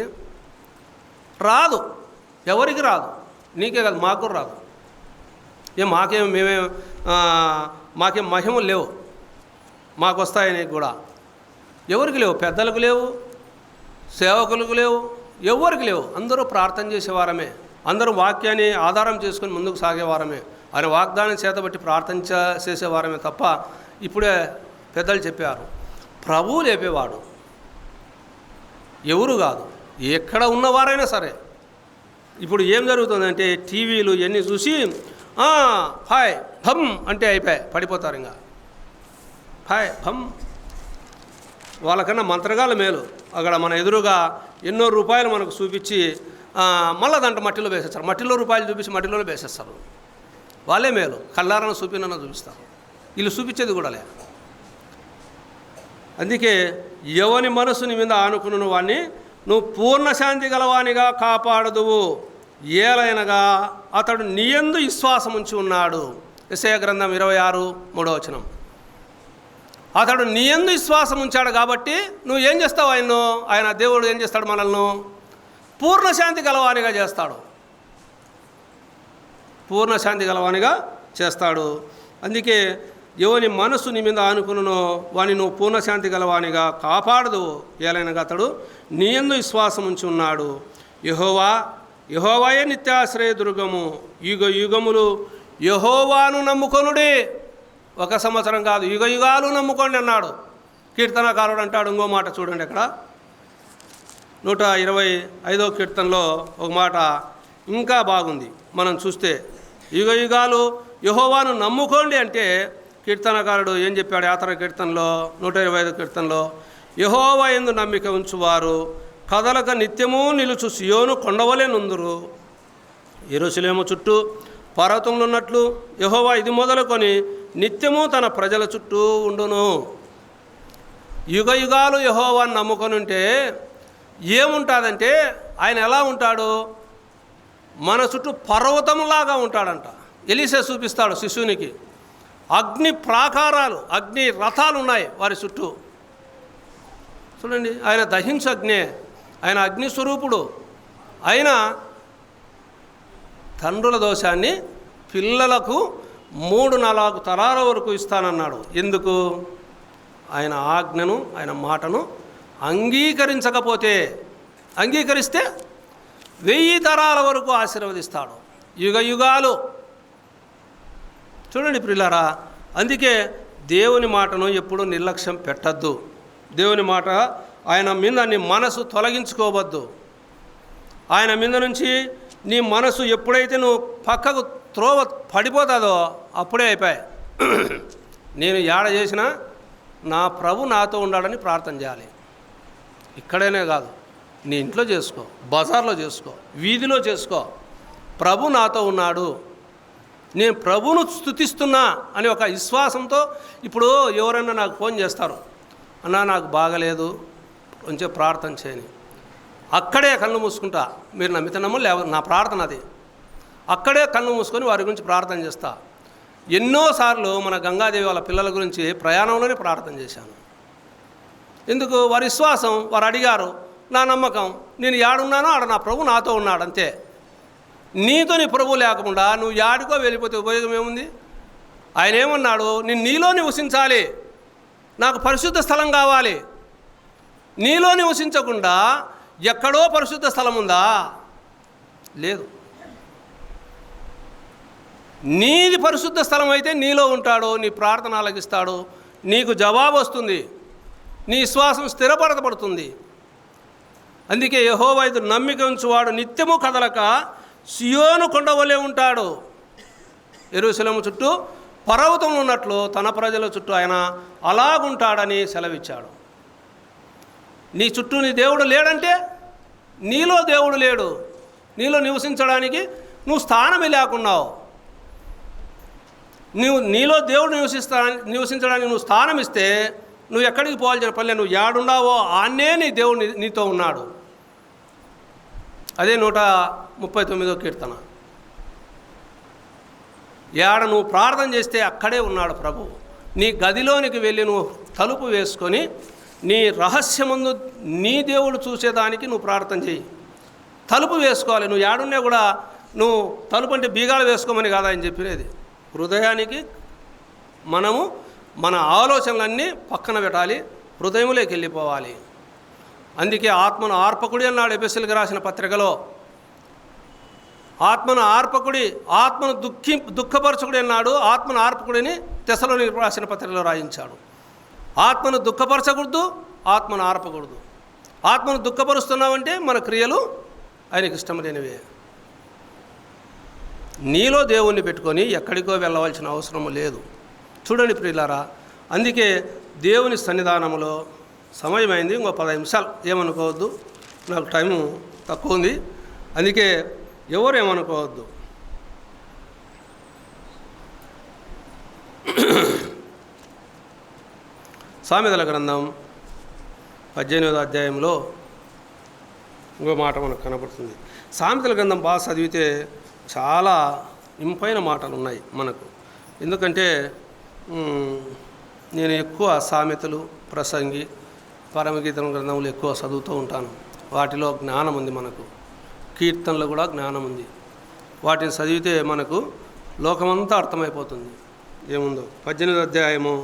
రాదు, ఎవరికి రాదు. నీకే కాదు, మాకు కూడా రాదు. మాకేం మహిమలు లేవు, మాకు వస్తాయి. నీకు కూడా ఎవరికి లేవు, పెద్దలకు లేవు, సేవకులకు లేవు, ఎవరికి లేవు. అందరూ ప్రార్థన చేసేవారమే, అందరూ వాక్యాన్ని ఆధారం చేసుకొని ముందుకు సాగేవారమే, ఆయన వాగ్దానం చేతబట్టి ప్రార్థన చేసేవారమే తప్ప ఇప్పుడే పెద్దలు చెప్పారు ప్రభువు లేపేవాడు ఎవరు కాదు, ఎక్కడ ఉన్నవారైనా సరే. ఇప్పుడు ఏం జరుగుతుందంటే టీవీలు ఇవన్నీ చూసి హాయ్ భమ్ అంటే అయిపోయాయి, పడిపోతారు. ఇంకా హాయ్ భమ్ వాళ్ళకన్నా మంత్రగాలు మేలు. అక్కడ మన ఎదురుగా ఎన్నో రూపాయలు మనకు చూపించి మళ్ళీ దాంట్లో మట్టిలో వేసేస్తారు. మట్టిలో రూపాయలు చూపించి మట్టిలోనే వేసేస్తారు. వాళ్ళే మేలు, కళ్ళారను చూపినన్నా చూపిస్తారు. వీళ్ళు చూపించేది కూడా లే. అందుకే ఎవని మనసుని మీద ఆనుకున్న వాడిని నువ్వు పూర్ణశాంతి గలవానిగా కాపాడదువు, ఏలైనగా అతడు నీయందు విశ్వాసం ఉంచి ఉన్నాడు. యెషయా గ్రంథం 26:3 అతడు నీయందు విశ్వాసం ఉంచాడు కాబట్టి నువ్వు ఏం చేస్తావు? ఆయన దేవుడు ఏం చేస్తాడు? మనల్ని పూర్ణశాంతి గలవానిగా చేస్తాడు, పూర్ణశాంతి గలవానిగా చేస్తాడు. అందుకే ఎవని మనసు నీ మీద ఆనుకున్నో వాని నువ్వు పూర్ణశాంతి గలవానిగా కాపాడదు, ఏలైనగా అతడు నీయందు విశ్వాసం ఉంచి ఉన్నాడు. యెహోవాయే నిత్యాశ్రయ దుర్గము, యుగములు యెహోవాను నమ్ముకొనుడే. 1 సంవత్సరం కాదు, యుగాలు నమ్ముకోండి అన్నాడు కీర్తనకారుడు. అంటాడు ఇంకో మాట చూడండి, అక్కడ 125వ కీర్తనలో ఒక మాట ఇంకా బాగుంది. మనం చూస్తే యుగాలు యెహోవాను నమ్ముకోండి అంటే కీర్తనకారుడు ఏం చెప్పాడు? యాత్ర కీర్తనలో 125వ కీర్తనలో, యెహోవా యందు నమ్మిక ఉంచువారు కదలక నిత్యము నిలుచు సియోను కొండవలే నుందురు. యెరూషలేము చుట్టూ పర్వతములు ఉన్నట్లు యెహోవా ఇది మొదలుకొని నిత్యము తన ప్రజల చుట్టూ ఉండును. యుగాలు యెహోవాను నమ్ముకొని ఉంటే ఏముంటుందంటే ఆయన ఎలా ఉంటాడు? మన చుట్టూ పర్వతంలాగా ఉంటాడంట. ఎలీషా చూపిస్తాడు శిశువునికి. అగ్ని ప్రాకారాలు, అగ్ని రథాలు ఉన్నాయి వారి చుట్టూ. చూడండి, ఆయన దహించు అగ్నే, ఆయన అగ్నిస్వరూపుడు. ఆయన తండ్రుల దోషాన్ని పిల్లలకు 3-4 తరాల వరకు ఇస్తానన్నాడు. ఎందుకు? ఆయన ఆజ్ఞను, ఆయన మాటను అంగీకరించకపోతే, అంగీకరిస్తే 1000 తరాల వరకు ఆశీర్వదిస్తాడు. యుగాలు. చూడండి ప్రియులారా, అందుకే దేవుని మాటను ఎప్పుడూ నిర్లక్ష్యం పెట్టద్దు. దేవుని మాట, ఆయన మీద నీ మనసు తొలగించుకోవద్దు. ఆయన మీద నుంచి నీ మనసు ఎప్పుడైతే నువ్వు పక్కకు త్రోవ పడిపోతుందో అప్పుడే అయిపోయాయి. నేను ఏడ చేసినా నా ప్రభు నాతో ఉండాలని ప్రార్థన చేయాలి. ఇక్కడనే కాదు, నీ ఇంట్లో చేసుకో, బజార్లో చేసుకో, వీధిలో చేసుకో. ప్రభు నాతో ఉన్నాడు, నేను ప్రభువును స్తుతిస్తున్నా అని ఒక విశ్వాసంతో. ఇప్పుడు ఎవరైనా నాకు ఫోన్ చేస్తారు, అన్నా నాకు బాగలేదు కొంచెం ప్రార్థన చేయని. అక్కడే కళ్ళు మూసుకుంటా. మీరు నమ్మితే నమ్మలు, నా ప్రార్థన అది. అక్కడే కళ్ళు మూసుకొని వారి గురించి ప్రార్థన చేస్తా. ఎన్నోసార్లు మన గంగాదేవి వాళ్ళ పిల్లల గురించి ప్రయాణంలోనే ప్రార్థన చేశాను. ఎందుకు? వారి విశ్వాసం, వారు అడిగారు. నా నమ్మకం, నేను యాడున్నానో ఆడ నా ప్రభు నాతో ఉన్నాడు, అంతే. నీతో నీ ప్రభు లేకుండా నువ్వు యాడికో వెళ్ళిపోతే ఉపయోగం ఏముంది? ఆయన ఏమన్నాడు? నేను నీలో నివసించాలి, నాకు పరిశుద్ధ స్థలం కావాలి. నీలో నివసించకుండా ఎక్కడో పరిశుద్ధ స్థలం ఉందా? లేదు. నీది పరిశుద్ధ స్థలం అయితే నీలో ఉంటాడు, నీ ప్రార్థన ఆలకిస్తాడు, నీకు జవాబు వస్తుంది, నీ విశ్వాసం స్థిరపరచబడుతుంది. అందుకే యెహోవా యందు నమ్మిక ఉంచువాడు నిత్యము కదలక సియోను కొండ వలె ఉంటాడు. యెరూషలేము చుట్టూ పర్వతం ఉన్నట్లు తన ప్రజల చుట్టూ ఆయన అలాగుంటాడని సెలవిచ్చాడు. నీ చుట్టూ నీ దేవుడు లేడంటే నీలో దేవుడు లేడు. నీలో నివసించడానికి నువ్వు స్థానమే లేకున్నావు. నీలో దేవుడు నివసించడానికి నువ్వు స్థానం ఇస్తే నువ్వు ఎక్కడికి పోవాల్సిన పల్లె, నువ్వు ఏడున్నావో ఆన్నే నీ దేవుడు నీతో ఉన్నాడు. అదే 139వ కీర్తన. ఏడ నువ్వు ప్రార్థన చేస్తే అక్కడే ఉన్నాడు ప్రభు. నీ గదిలోనికి వెళ్ళి నువ్వు తలుపు వేసుకొని నీ రహస్యమందు నీ దేవుడు చూసేదానికి నువ్వు ప్రార్థన చేయి. తలుపు వేసుకోవాలి. నువ్వు ఏడున్నా కూడా నువ్వు తలుపు అంటే బీగాలు వేసుకోమని కాదా అని చెప్పినది. హృదయానికి మనము మన ఆలోచనలన్నీ పక్కన పెట్టాలి, హృదయంలోకి వెళ్ళిపోవాలి. అందుకే ఆత్మను ఆర్పకుడి అన్నాడు ఎఫెసీయులకు రాసిన పత్రికలో. ఆత్మను ఆర్పకుడి, ఆత్మను దుఃఖపరచకుడి అన్నాడు. ఆత్మను ఆర్పకుడిని తెస్సలోనికీయులకు రాసిన పత్రికలో రాయించాడు. ఆత్మను దుఃఖపరచకూడదు, ఆత్మను ఆర్పకూడదు. ఆత్మను దుఃఖపరుస్తున్నావంటే మన క్రియలు ఆయనకి ఇష్టం లేనివే. నీలో దేవుణ్ణి పెట్టుకొని ఎక్కడికో వెళ్ళవలసిన అవసరం లేదు. చూడండి ప్రియులారా, అందుకే దేవుని సన్నిధానంలో సమయమైంది. ఇంకో 10 నిమిషాలు, ఏమనుకోవద్దు, నాకు టైము తక్కువ ఉంది. అందుకే ఎవరు ఏమనుకోవద్దు. సామెతల గ్రంథం 18వ అధ్యాయంలో ఇంకో మాట మనకు కనబడుతుంది. సామెతల గ్రంథం బాగా చదివితే చాలా ఇంపైన మాటలు ఉన్నాయి మనకు. ఎందుకంటే నేను ఎక్కువ సామెతలు, ప్రసంగి, పరమగీతం గ్రంథములు ఎక్కువ చదువుతూ ఉంటాను. వాటిలో జ్ఞానం ఉంది మనకు. కీర్తనలో కూడా జ్ఞానం ఉంది. వాటిని చదివితే మనకు లోకమంతా అర్థమైపోతుంది ఏముందో. 18వ అధ్యాయము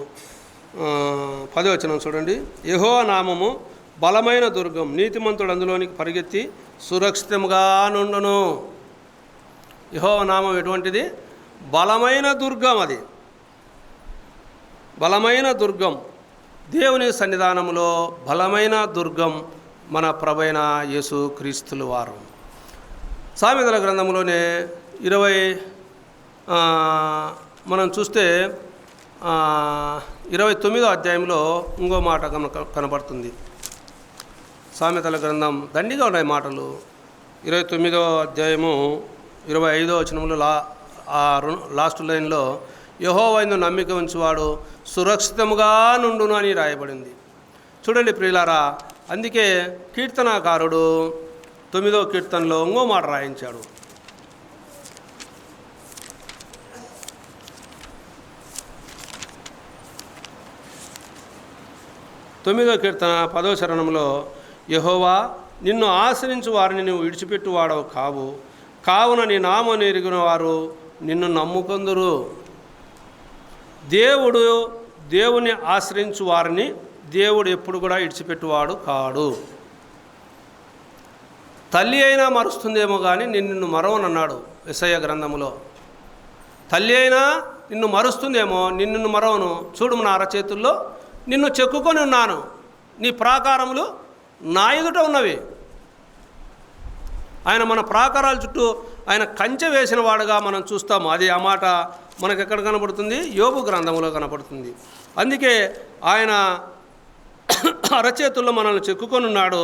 10వ వచనం చూడండి. యెహోవా నామము బలమైన దుర్గం, నీతిమంతుడు అందులోనికి పరిగెత్తి సురక్షితంగా నుండును. యెహోవా నామం ఎటువంటిది? బలమైన దుర్గం. అది బలమైన దుర్గం. దేవుని సన్నిధానంలో బలమైన దుర్గం మన ప్రభువైన యేసు క్రీస్తుల వారు. సామెతల గ్రంథంలోనే 20 మనం చూస్తే 29వ అధ్యాయంలో ఇంకో మాట కనబడుతుంది. సామెతల గ్రంథం దండిగా ఉన్నాయి మాటలు. 29వ అధ్యాయము 25వ వచనంలో లాస్ట్ లైన్లో యెహోవా యందు నమ్మిక ఉంచువాడు సురక్షితముగా నుండును అని రాయబడింది. చూడండి ప్రియులారా, అందుకే కీర్తనాకారుడు 9వ కీర్తనలో ఇంకో మాట రాయించాడు. తొమ్మిదో కీర్తన 10వ చరణంలో యెహోవా నిన్ను ఆశ్రయించు వారిని నువ్వు విడిచిపెట్టువాడవు కావు, కావున నీ నామం ఎరిగిన వారు నిన్ను నమ్ముకొందురు. దేవుని ఆశ్రయించు వారిని దేవుడు ఎప్పుడు కూడా విడిచిపెట్టువాడు కాడు. తల్లి అయినా మరుస్తుందేమో కానీ నిన్ను మరవనన్నాడు యెషయా గ్రంథములో. తల్లి అయినా నిన్ను మరుస్తుందేమో, నిన్ను మరవను. చూడు నా అరచేతుల్లో నిన్ను చెక్కుకొని ఉన్నాను, నీ ప్రాకారములు నా ఎదుట ఉన్నవి. ఆయన మన ప్రాకారాల చుట్టూ ఆయన కంచె వేసిన వాడుగా మనం చూస్తాము. అది ఆ మాట మనకు ఎక్కడ కనబడుతుంది? యోబు గ్రంథంలో కనబడుతుంది. అందుకే ఆయన అరచేతుల్లో మనల్ని చెక్కుకొని ఉన్నాడు.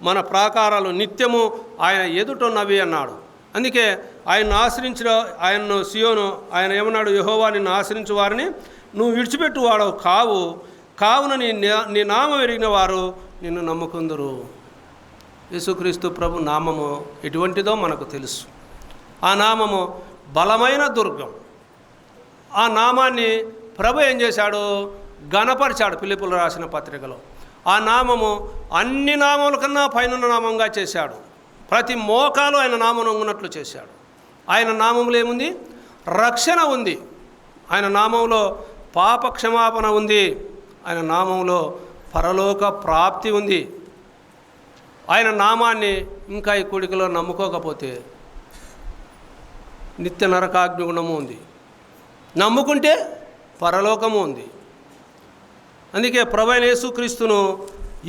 మన ప్రాకారాలు నిత్యము ఆయన ఎదుటున్నవి అన్నాడు. అందుకే ఆయన్ను ఆశ్రయించిన ఆయన్ను సియోను ఆయన ఏమన్నాడు? యెహోవా నిన్ను ఆశ్రయించు వారిని నువ్వు విడిచిపెట్టువాడవు కావు, కావున నీ నామం ఎరిగిన వారు నిన్ను నమ్ముకుందురు. యేసుక్రీస్తు ప్రభు నామము ఎటువంటిదో మనకు తెలుసు. ఆ నామము బలమైన దుర్గం. ఆ నామాన్ని ప్రభు ఏం చేశాడు? ఘనపరిచాడు ఫిలిప్పీయులు రాసిన పత్రికలో. ఆ నామము అన్ని నామముల కన్నా పైనున్న నామంగా చేశాడు. ప్రతి మోకాలు ఆయన నామం ఉన్నట్లు చేశాడు. ఆయన నామంలో ఏముంది? రక్షణ ఉంది. ఆయన నామంలో పాప క్షమాపణ ఉంది. ఆయన నామంలో పరలోక ప్రాప్తి ఉంది. ఆయన నామాన్ని ఇంకా ఈ కూడికలో నమ్ముకోకపోతే నిత్య నరకాగ్నిగుణము ఉంది, నమ్ముకుంటే పరలోకము ఉంది. అందుకే ప్రభువైన యేసుక్రీస్తును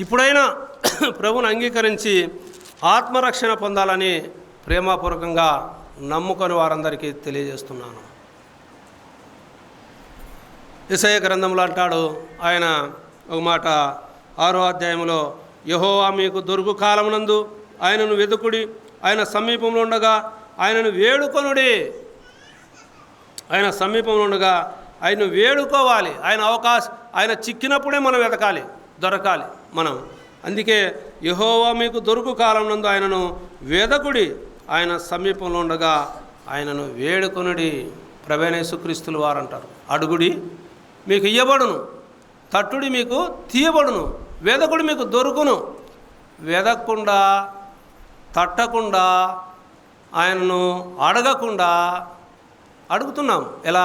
ఇప్పుడైనా ప్రభువును అంగీకరించి ఆత్మరక్షణ పొందాలని ప్రేమపూర్వకంగా నమ్ముకొని వారందరికీ తెలియజేస్తున్నాను. యెషయా గ్రంథంలో అంటాడు ఆయన ఒక మాట 6వ అధ్యాయంలో, యెహోవా మీకు దొరుకు కాలమునందు ఆయనను వెతుకుడి, ఆయన సమీపంలో ఉండగా ఆయనను వేడుకొనుడి. ఆయన సమీపంలో ఉండగా ఆయనను వేడుకోవాలి. ఆయన చిక్కినప్పుడే మనం వెతకాలి, దొరకాలి మనం. అందుకే యెహోవా మీకు దొరుకు కాలమునందు ఆయనను వెదకుడి, ఆయన సమీపంలో ఉండగా ఆయనను వేడుకొనుడి. ప్రభువైన యేసుక్రీస్తుల వారు అంటారు, అడుగుడి మీకు ఇయ్యబడును, తట్టుడి మీకు తీయబడును, వెదకుడి మీకు దొరుకును. వెదకకుండా, తట్టకుండా, ఆయనను అడగకుండా అడుగుతున్నాం. ఎలా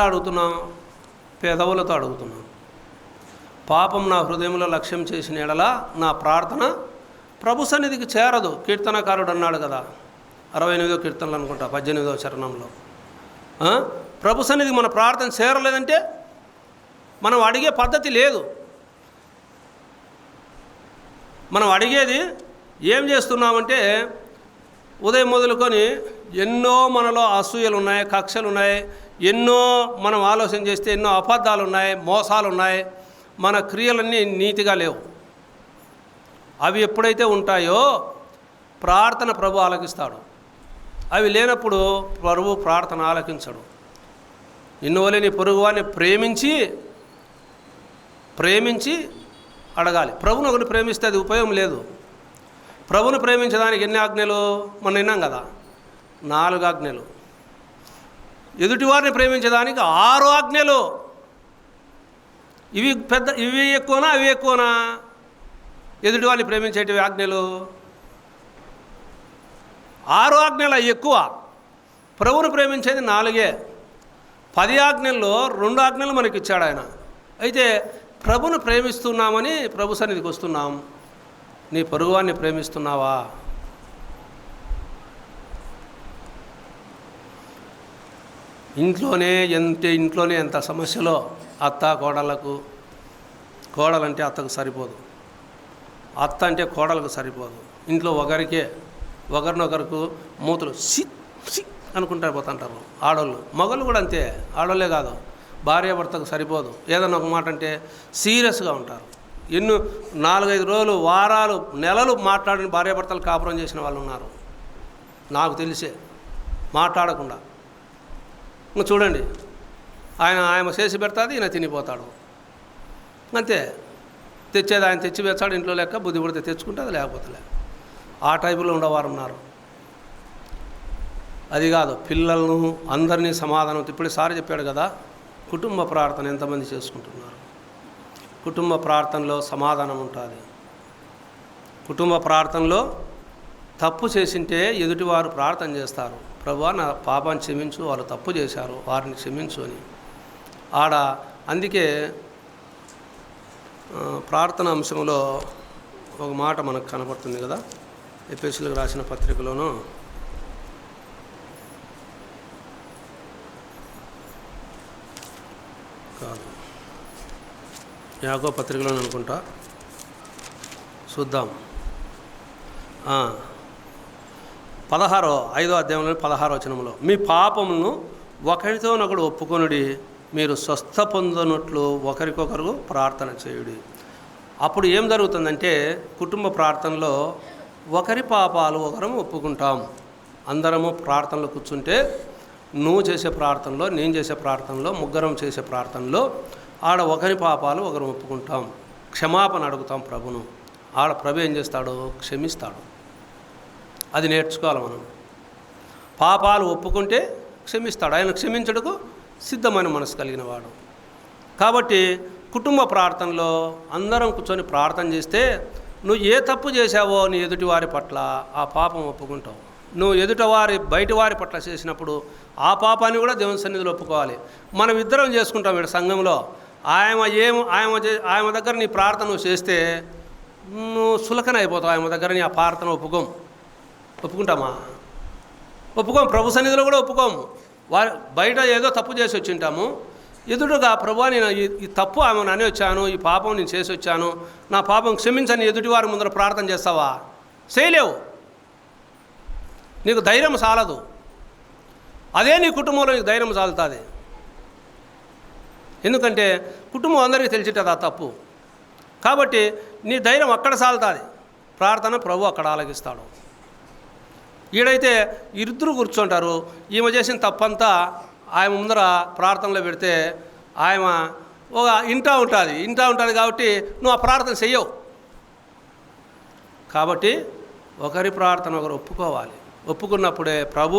అడుగుతున్నాం? పెదవులతో అడుగుతున్నాం. పాపం నా హృదయంలో లక్ష్యం చేసిన ఎడల నా ప్రార్థన ప్రభు సన్నిధికి చేరదు. కీర్తనకారుడు అన్నాడు కదా, 68వ కీర్తనలు అనుకుంటా, 18వ చరణంలో. ప్రభు సన్నిధికి మన ప్రార్థన చేరలేదంటే మనం అడిగే పద్ధతి లేదు. మనం అడిగేది ఏం చేస్తున్నామంటే, ఉదయం మొదలుకొని ఎన్నో మనలో అసూయలు ఉన్నాయి, కక్షలు ఉన్నాయి, ఎన్నో మనం ఆలోచన చేస్తే ఎన్నో అబద్ధాలు ఉన్నాయి, మోసాలు ఉన్నాయి, మన క్రియలన్నీ నీతిగా లేవు. అవి ఎప్పుడైతే ఉంటాయో ప్రార్థన ప్రభు ఆలకిస్తాడు. అవి లేనప్పుడు ప్రభు ప్రార్థన ఆలకించడు. నిన్ను వలె నీ పొరుగువాన్ని ప్రేమించి అడగాలి. ప్రభుని ఒకరిని ప్రేమిస్తే అది ఉపయోగం లేదు. ప్రభుని ప్రేమించడానికి ఎన్ని ఆజ్ఞలు మనం విన్నాం కదా, 4 ఆజ్ఞలు. ఎదుటివారిని ప్రేమించడానికి 6 ఆజ్ఞలు. ఇవి ఎక్కువనా అవి ఎక్కువనా? ఎదుటివారిని ప్రేమించేటివి ఆజ్ఞలు 6 ఆజ్ఞలు ఎక్కువ. ప్రభుని ప్రేమించేది 4. 10 ఆజ్ఞల్లో 2 ఆజ్ఞలు మనకి ఇచ్చాడు ఆయన. అయితే ప్రభుని ప్రేమిస్తున్నామని ప్రభు సన్నిధికి వస్తున్నాం. నీ పొరుగువాన్ని ప్రేమిస్తున్నావా? ఇంట్లోనే ఎంత సమస్యలో అత్త కోడళ్ళకు, కోడలంటే అత్తకు సరిపోదు, అత్త అంటే కోడలకు సరిపోదు. ఇంట్లో ఒకరినొకరికి మూతులు సి అనుకుంటారు పోతుంటారు ఆడోళ్ళు. మగళ్ళు కూడా అంతే, ఆడోళ్ళే కాదు, భార్యాభర్తకు సరిపోదు. ఏదన్నా ఒక మాట అంటే సీరియస్గా ఉంటారు. 4-5 రోజులు, వారాలు, నెలలు మాట్లాడిన భార్యాభర్తలు కాపురం చేసిన వాళ్ళు ఉన్నారు నాకు తెలిసే, మాట్లాడకుండా. ఇంకా చూడండి, ఆయన చేసి పెడతాది, ఈయన తినిపోతాడు అంతే. తెచ్చేది ఆయన తెచ్చి పెడతాడు, ఇంట్లో లెక్క. బుద్ధి పడితే తెచ్చుకుంటుంది, లేకపోతే ఆ టైపులో ఉండేవారు ఉన్నారు. అది కాదు, పిల్లలను అందరినీ సమాధానం. ఇప్పుడు సారి చెప్పాడు కదా, కుటుంబ ప్రార్థన ఎంతమంది చేసుకుంటున్నారు? కుటుంబ ప్రార్థనలో సమాధానం ఉంటుంది. కుటుంబ ప్రార్థనలో తప్పు చేసింటే ఎదుటివారు ప్రార్థన చేస్తారు, ప్రభువా నా పాపాన్ని క్షమించు, వాళ్ళు తప్పు చేశారు, వారిని క్షమించు అని. అందుకే ప్రార్థన అంశంలో ఒక మాట మనకు కనబడుతుంది కదా, ఎఫెసీయులకు రాసిన పత్రికలోనూ కాదు, యాకోబు పత్రికలోనే అనుకుంటా, చూద్దాం. 5వ అధ్యాయంలో 16వ వచనంలో, మీ పాపమును ఒకరితోనొకడు ఒప్పుకొనుడి, మీరు స్వస్థ పొందనట్లు ఒకరికొకరు ప్రార్థన చేయుడి. అప్పుడు ఏం జరుగుతుందంటే, కుటుంబ ప్రార్థనలో ఒకరి పాపాలు ఒకరం ఒప్పుకుంటాం. అందరము ప్రార్థనలో కూర్చుంటే, నువ్వు చేసే ప్రార్థనలో, నేను చేసే ప్రార్థనలో, ముగ్గురం చేసే ప్రార్థనలో ఒకరి పాపాలు ఒకరు ఒప్పుకుంటాం, క్షమాపణ అడుగుతాం ప్రభును. ప్రభు ఏం చేస్తాడు? క్షమిస్తాడు. అది నేర్చుకోవాలి మనం. పాపాలు ఒప్పుకుంటే క్షమిస్తాడు. ఆయన క్షమించడుకు సిద్ధమైన మనసు కలిగిన వాడు. కాబట్టి కుటుంబ ప్రార్థనలో అందరం కూర్చొని ప్రార్థన చేస్తే, నువ్వు ఏ తప్పు చేశావో నీ ఎదుటివారి పట్ల ఆ పాపం ఒప్పుకుంటావు. నువ్వు బయటివారి పట్ల చేసినప్పుడు ఆ పాపాన్ని కూడా దేవుని సన్నిధిలో ఒప్పుకోవాలి. మనం ఇద్దరం చేసుకుంటాం ఇక్కడ సంఘంలో. ఆమె దగ్గర నీ ప్రార్థన నువ్వు చేస్తే నువ్వు సులకన అయిపోతావు. ఆమె దగ్గర నీ ఆ ప్రార్థన ఒప్పుకుంటామా? ఒప్పుకోము, ప్రభు సన్నిధిలో కూడా ఒప్పుకోము. బయట ఏదో తప్పు చేసి వచ్చి ఉంటాము, ఎదురుగా ప్రభువా నేను ఈ తప్పు ఆమెను అని వచ్చాను, ఈ పాపం నేను చేసి వచ్చాను, నా పాపం క్షమించని ఎదుటి వారి ముందర ప్రార్థన చేస్తావా? చేయలేవు. నీకు ధైర్యం చాలదు. అదే నీ కుటుంబంలో నీకు ధైర్యం చాలుతుంది. ఎందుకంటే కుటుంబం అందరికీ తెలిసిటది ఆ తప్పు. కాబట్టి నీ ధైర్యం అక్కడ చాలుతుంది. ప్రార్థన ప్రభు అక్కడ ఆలకిస్తాడు. ఈడైతే ఇద్దరు కూర్చుంటారు, ఈమె చేసిన తప్పంతా ఆయన ముందర ప్రార్థనలో పెడితే ఆయన ఒక ఇంటా ఉంటుంది కాబట్టి నువ్వు ఆ ప్రార్థన చెయ్యవు. కాబట్టి ఒకరి ప్రార్థన ఒకరు ఒప్పుకోవాలి. ఒప్పుకున్నప్పుడే ప్రభు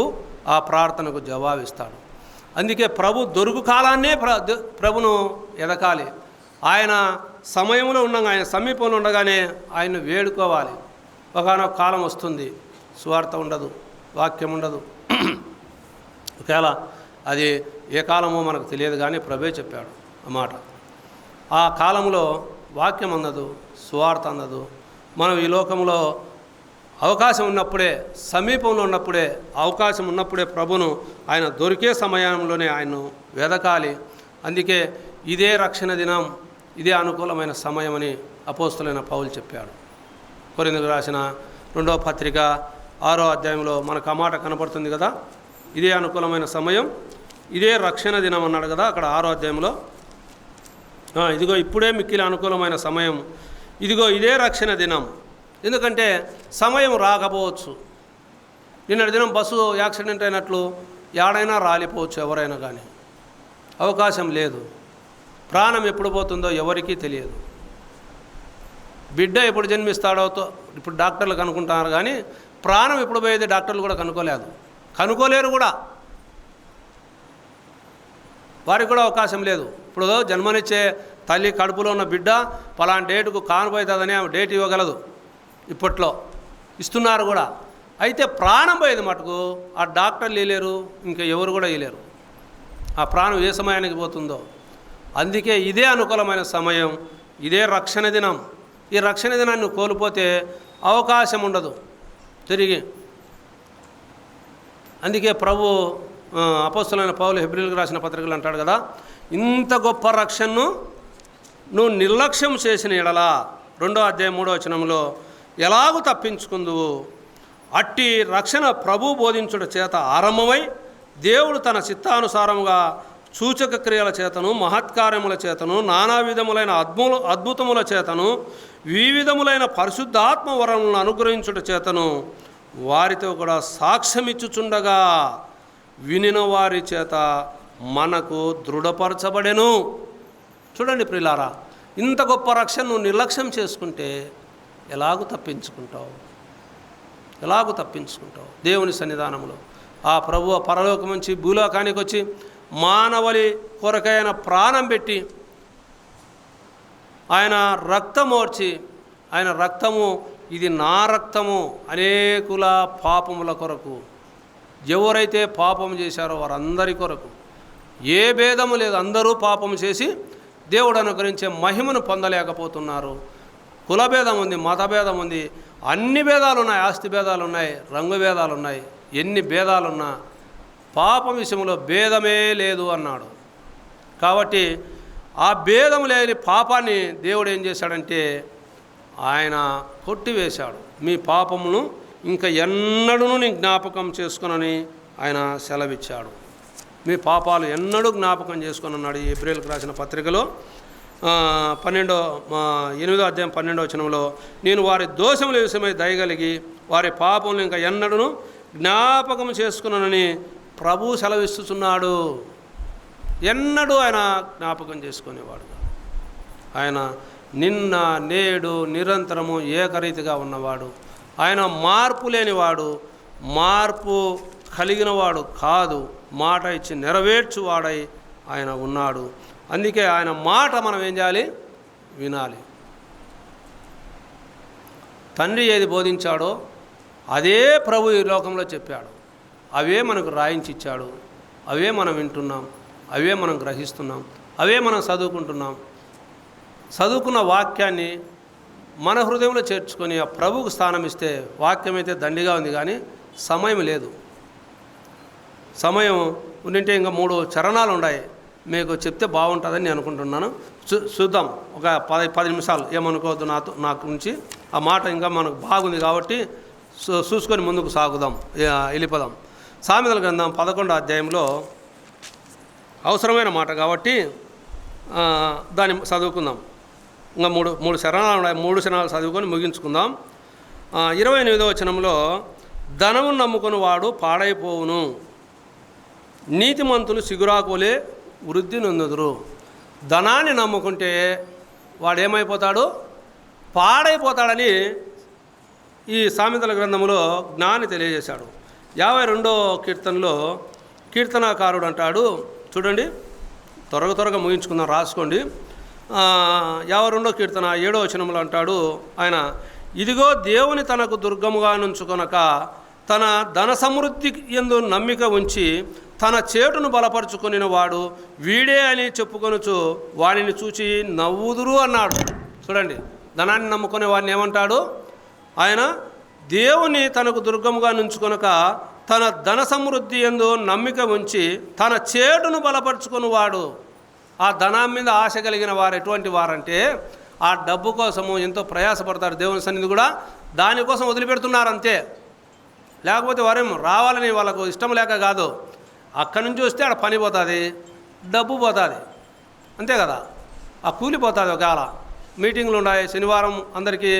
ఆ ప్రార్థనకు జవాబిస్తాడు. అందుకే ప్రభు దొరుకు కాలాన్నే ప్రభును ఎదకాలి. ఆయన సమయంలో ఉండగా, ఆయన సమీపంలో ఉండగానే ఆయన్ను వేడుకోవాలి. ఒకనొక కాలం వస్తుంది, సువార్త ఉండదు, వాక్యం ఉండదు. ఒకవేళ అది ఏ కాలమో మనకు తెలియదు, కానీ ప్రభే చెప్పాడు ఆ మాట. ఆ కాలంలో వాక్యం అందదు, సువార్త అందదు. మనం ఈ లోకంలో అవకాశం ఉన్నప్పుడే, సమీపంలో ఉన్నప్పుడే, అవకాశం ఉన్నప్పుడే ప్రభును ఆయన దొరికే సమయంలోనే ఆయన్ను వెదకాలి. అందుకే ఇదే రక్షణ దినం, ఇదే అనుకూలమైన సమయం అని అపోస్తలుడైన పౌలు చెప్పాడు. కొరింథీయులకు రాసిన 2వ పత్రిక 6వ అధ్యాయంలో మనకు ఆ మాట కనపడుతుంది కదా. ఇదే అనుకూలమైన సమయం, ఇదే రక్షణ దినం అన్నాడు కదా అక్కడ 6వ అధ్యాయంలో. ఇదిగో ఇప్పుడే మిక్కిలి అనుకూలమైన సమయం, ఇదిగో ఇదే రక్షణ దినం. ఎందుకంటే సమయం రాకపోవచ్చు. నిన్నటి దినం బస్సు యాక్సిడెంట్ అయినట్లు ఏడైనా రాలిపోవచ్చు, ఎవరైనా కానీ. అవకాశం లేదు. ప్రాణం ఎప్పుడు పోతుందో ఎవరికీ తెలియదు. బిడ్డ ఎప్పుడు జన్మిస్తాడో ఇప్పుడు డాక్టర్లు కనుక్కుంటున్నారు, కానీ ప్రాణం ఎప్పుడు పోయేది డాక్టర్లు కూడా కనుక్కోలేరు కూడా. వారికి కూడా అవకాశం లేదు. ఇప్పుడు జన్మనిచ్చే తల్లి కడుపులో ఉన్న బిడ్డ పలానా డేటుకు కానుపోతుందని ఆమె డేట్ ఇవ్వగలదు. ఇప్పట్లో ఇస్తున్నారు కూడా. అయితే ప్రాణం పోయేది మటుకు ఆ డాక్టర్లు ఇవ్వలేరు, ఇంకా ఎవరు కూడా ఇవ్వలేరు. ఆ ప్రాణం ఏ సమయానికి పోతుందో. అందుకే ఇదే అనుకూలమైన సమయం, ఇదే రక్షణ దినం. ఈ రక్షణ దినాన్ని కోల్పోతే అవకాశం ఉండదు తిరిగి. అందుకే ప్రభు అపోస్తలుడైన పౌలు హెబ్రీయులకు రాసిన పత్రికలు అంటాడు కదా, ఇంత గొప్ప రక్షణను నువ్వు నిర్లక్ష్యం చేసిన ఎడల 2వ అధ్యాయం 3వ వచనంలో ఎలాగూ తప్పించుకుందువు. అట్టి రక్షణ ప్రభు బోధించుట చేత ఆరంభమై దేవుడు తన చిత్తానుసారముగా సూచక క్రియల చేతను, మహత్కార్యముల చేతను, నానా విధములైన అద్భుతముల చేతను, వివిధములైన పరిశుద్ధాత్మ వరములను అనుగ్రహించుట చేతను వారితో కూడా సాక్ష్యమిచ్చుచుండగా వినిన వారి చేత మనకు దృఢపరచబడెను. చూడండి ప్రియులారా, ఇంత గొప్ప రక్షణ నువ్వు నిర్లక్ష్యం చేసుకుంటే ఎలాగూ తప్పించుకుంటావు? దేవుని సన్నిధానంలో ఆ ప్రభువు పరలోకం నుంచి భూలోకానికి వచ్చి మానవలి కొరకైన ప్రాణం పెట్టి ఆయన రక్తమోర్చి, ఆయన రక్తము ఇది నా రక్తము అనేకుల పాపముల కొరకు. ఎవరైతే పాపం చేశారో వారందరి కొరకు. ఏ భేదము లేదు, అందరూ పాపం చేసి దేవుడు అనుగ్రహించే మహిమను పొందలేకపోతున్నారు. కులభేదం ఉంది, మతభేదం ఉంది, అన్ని భేదాలు ఉన్నాయి. ఆస్తి భేదాలు ఉన్నాయి, రంగు భేదాలు ఉన్నాయి. ఎన్ని భేదాలున్నా పాపం విషయంలో భేదమే లేదు అన్నాడు. కాబట్టి ఆ భేదం లేని పాపాన్ని దేవుడు ఏం చేశాడంటే ఆయన కొట్టివేశాడు. మీ పాపమును ఇంకా ఎన్నడూ నీ జ్ఞాపకం చేసుకునని ఆయన సెలవిచ్చాడు. మీ పాపాలు ఎన్నడూ జ్ఞాపకం చేసుకుని అన్నాడు. ఈ హెబ్రీయులకు రాసిన పత్రికలో 8వ అధ్యాయం 12వ వచనంలో, నేను వారి దోషముల విషయమై దయగలిగి వారి పాపములు ఇంకా ఎన్నడూ జ్ఞాపకం చేసుకున్నానని ప్రభు సెలవిస్తున్నాడు. ఎన్నడూ ఆయన జ్ఞాపకం చేసుకునేవాడు. ఆయన నిన్న నేడు నిరంతరము ఏకరీతిగా ఉన్నవాడు. ఆయన మార్పు లేనివాడు, మార్పు కలిగినవాడు కాదు. మాట ఇచ్చి నెరవేర్చువాడై ఆయన ఉన్నాడు. అందుకే ఆయన మాట మనం ఏం చేయాలి? వినాలి. తండ్రి ఏది బోధించాడో అదే ప్రభు ఈ లోకంలో చెప్పాడు. అవే మనకు రాయించి ఇచ్చాడు. అవే మనం వింటున్నాం, అవే మనం గ్రహిస్తున్నాం, అవే మనం చదువుకుంటున్నాం. చదువుకున్న వాక్యాన్ని మన హృదయంలో చేర్చుకొని ఆ ప్రభువుకు స్థానం ఇస్తే వాక్యం అయితే దండిగా ఉంది, కానీ సమయం లేదు. సమయం ఉండింటే ఇంకా 3 చరణాలు ఉన్నాయి, మీకు చెప్తే బాగుంటుందని నేను అనుకుంటున్నాను. చూద్దాం, ఒక 10 నిమిషాలు, ఏమనుకోవద్దు నాకు నుంచి. ఆ మాట ఇంకా మనకు బాగుంది కాబట్టి చూసుకొని ముందుకు సాగుదాం, వెళ్ళిపోదాం. సామెతల గ్రంథం 11వ అధ్యాయంలో అవసరమైన మాట కాబట్టి దాన్ని చదువుకుందాం. ఇంకా మూడు శరణాలు ఉన్నాయి, 3 శరణాలు చదువుకొని ముగించుకుందాం. 28వ వచనంలో, ధనము నమ్ముకుని వాడు పాడైపోవును, నీతిమంతులు సిగురాకులే వృద్ధి నొందుదురు. ధనాన్ని నమ్ముకుంటే వాడు ఏమైపోతాడు? పాడైపోతాడని ఈ సామెతల గ్రంథంలో జ్ఞాని తెలియజేశాడు. 52వ కీర్తనలో కీర్తనాకారుడు అంటాడు, చూడండి, త్వరగా ముగించుకుందాం, రాసుకోండి. 52వ కీర్తన 7వ వచనంలో అంటాడు ఆయన, ఇదిగో దేవుని తనకు దుర్గముగా నుంచుకొనక తన ధన సమృద్ధి యందు నమ్మిక ఉంచి తన చేటును బలపరుచుకొనిన వాడు వీడే అని చెప్పుకొనుచు వాడిని చూచి నవ్వుదురు అన్నాడు. చూడండి, ధనాన్ని నమ్ముకునే వాడిని ఏమంటాడు ఆయన? దేవుని తనకు దుర్గముగా నుంచుకొనక తన ధన సమృద్ధి యందు నమ్మిక ఉంచి తన చేటును బలపరుచుకుని వాడు. ఆ ధనం మీద ఆశ కలిగిన వారు ఎటువంటి వారంటే, ఆ డబ్బు కోసము ఎంతో ప్రయాసపడతారు. దేవుని సన్నిధి కూడా దానికోసం వదిలిపెడుతున్నారు అంతే. లేకపోతే వారేం రావాలని వాళ్ళకు ఇష్టం లేక కాదు, అక్కడి నుంచి వస్తే ఆడ పని పోతుంది, డబ్బు పోతుంది, అంతే కదా. ఆ కూలి పోతుంది. ఒకవేళ మీటింగ్లు ఉన్నాయి, శనివారం అందరికీ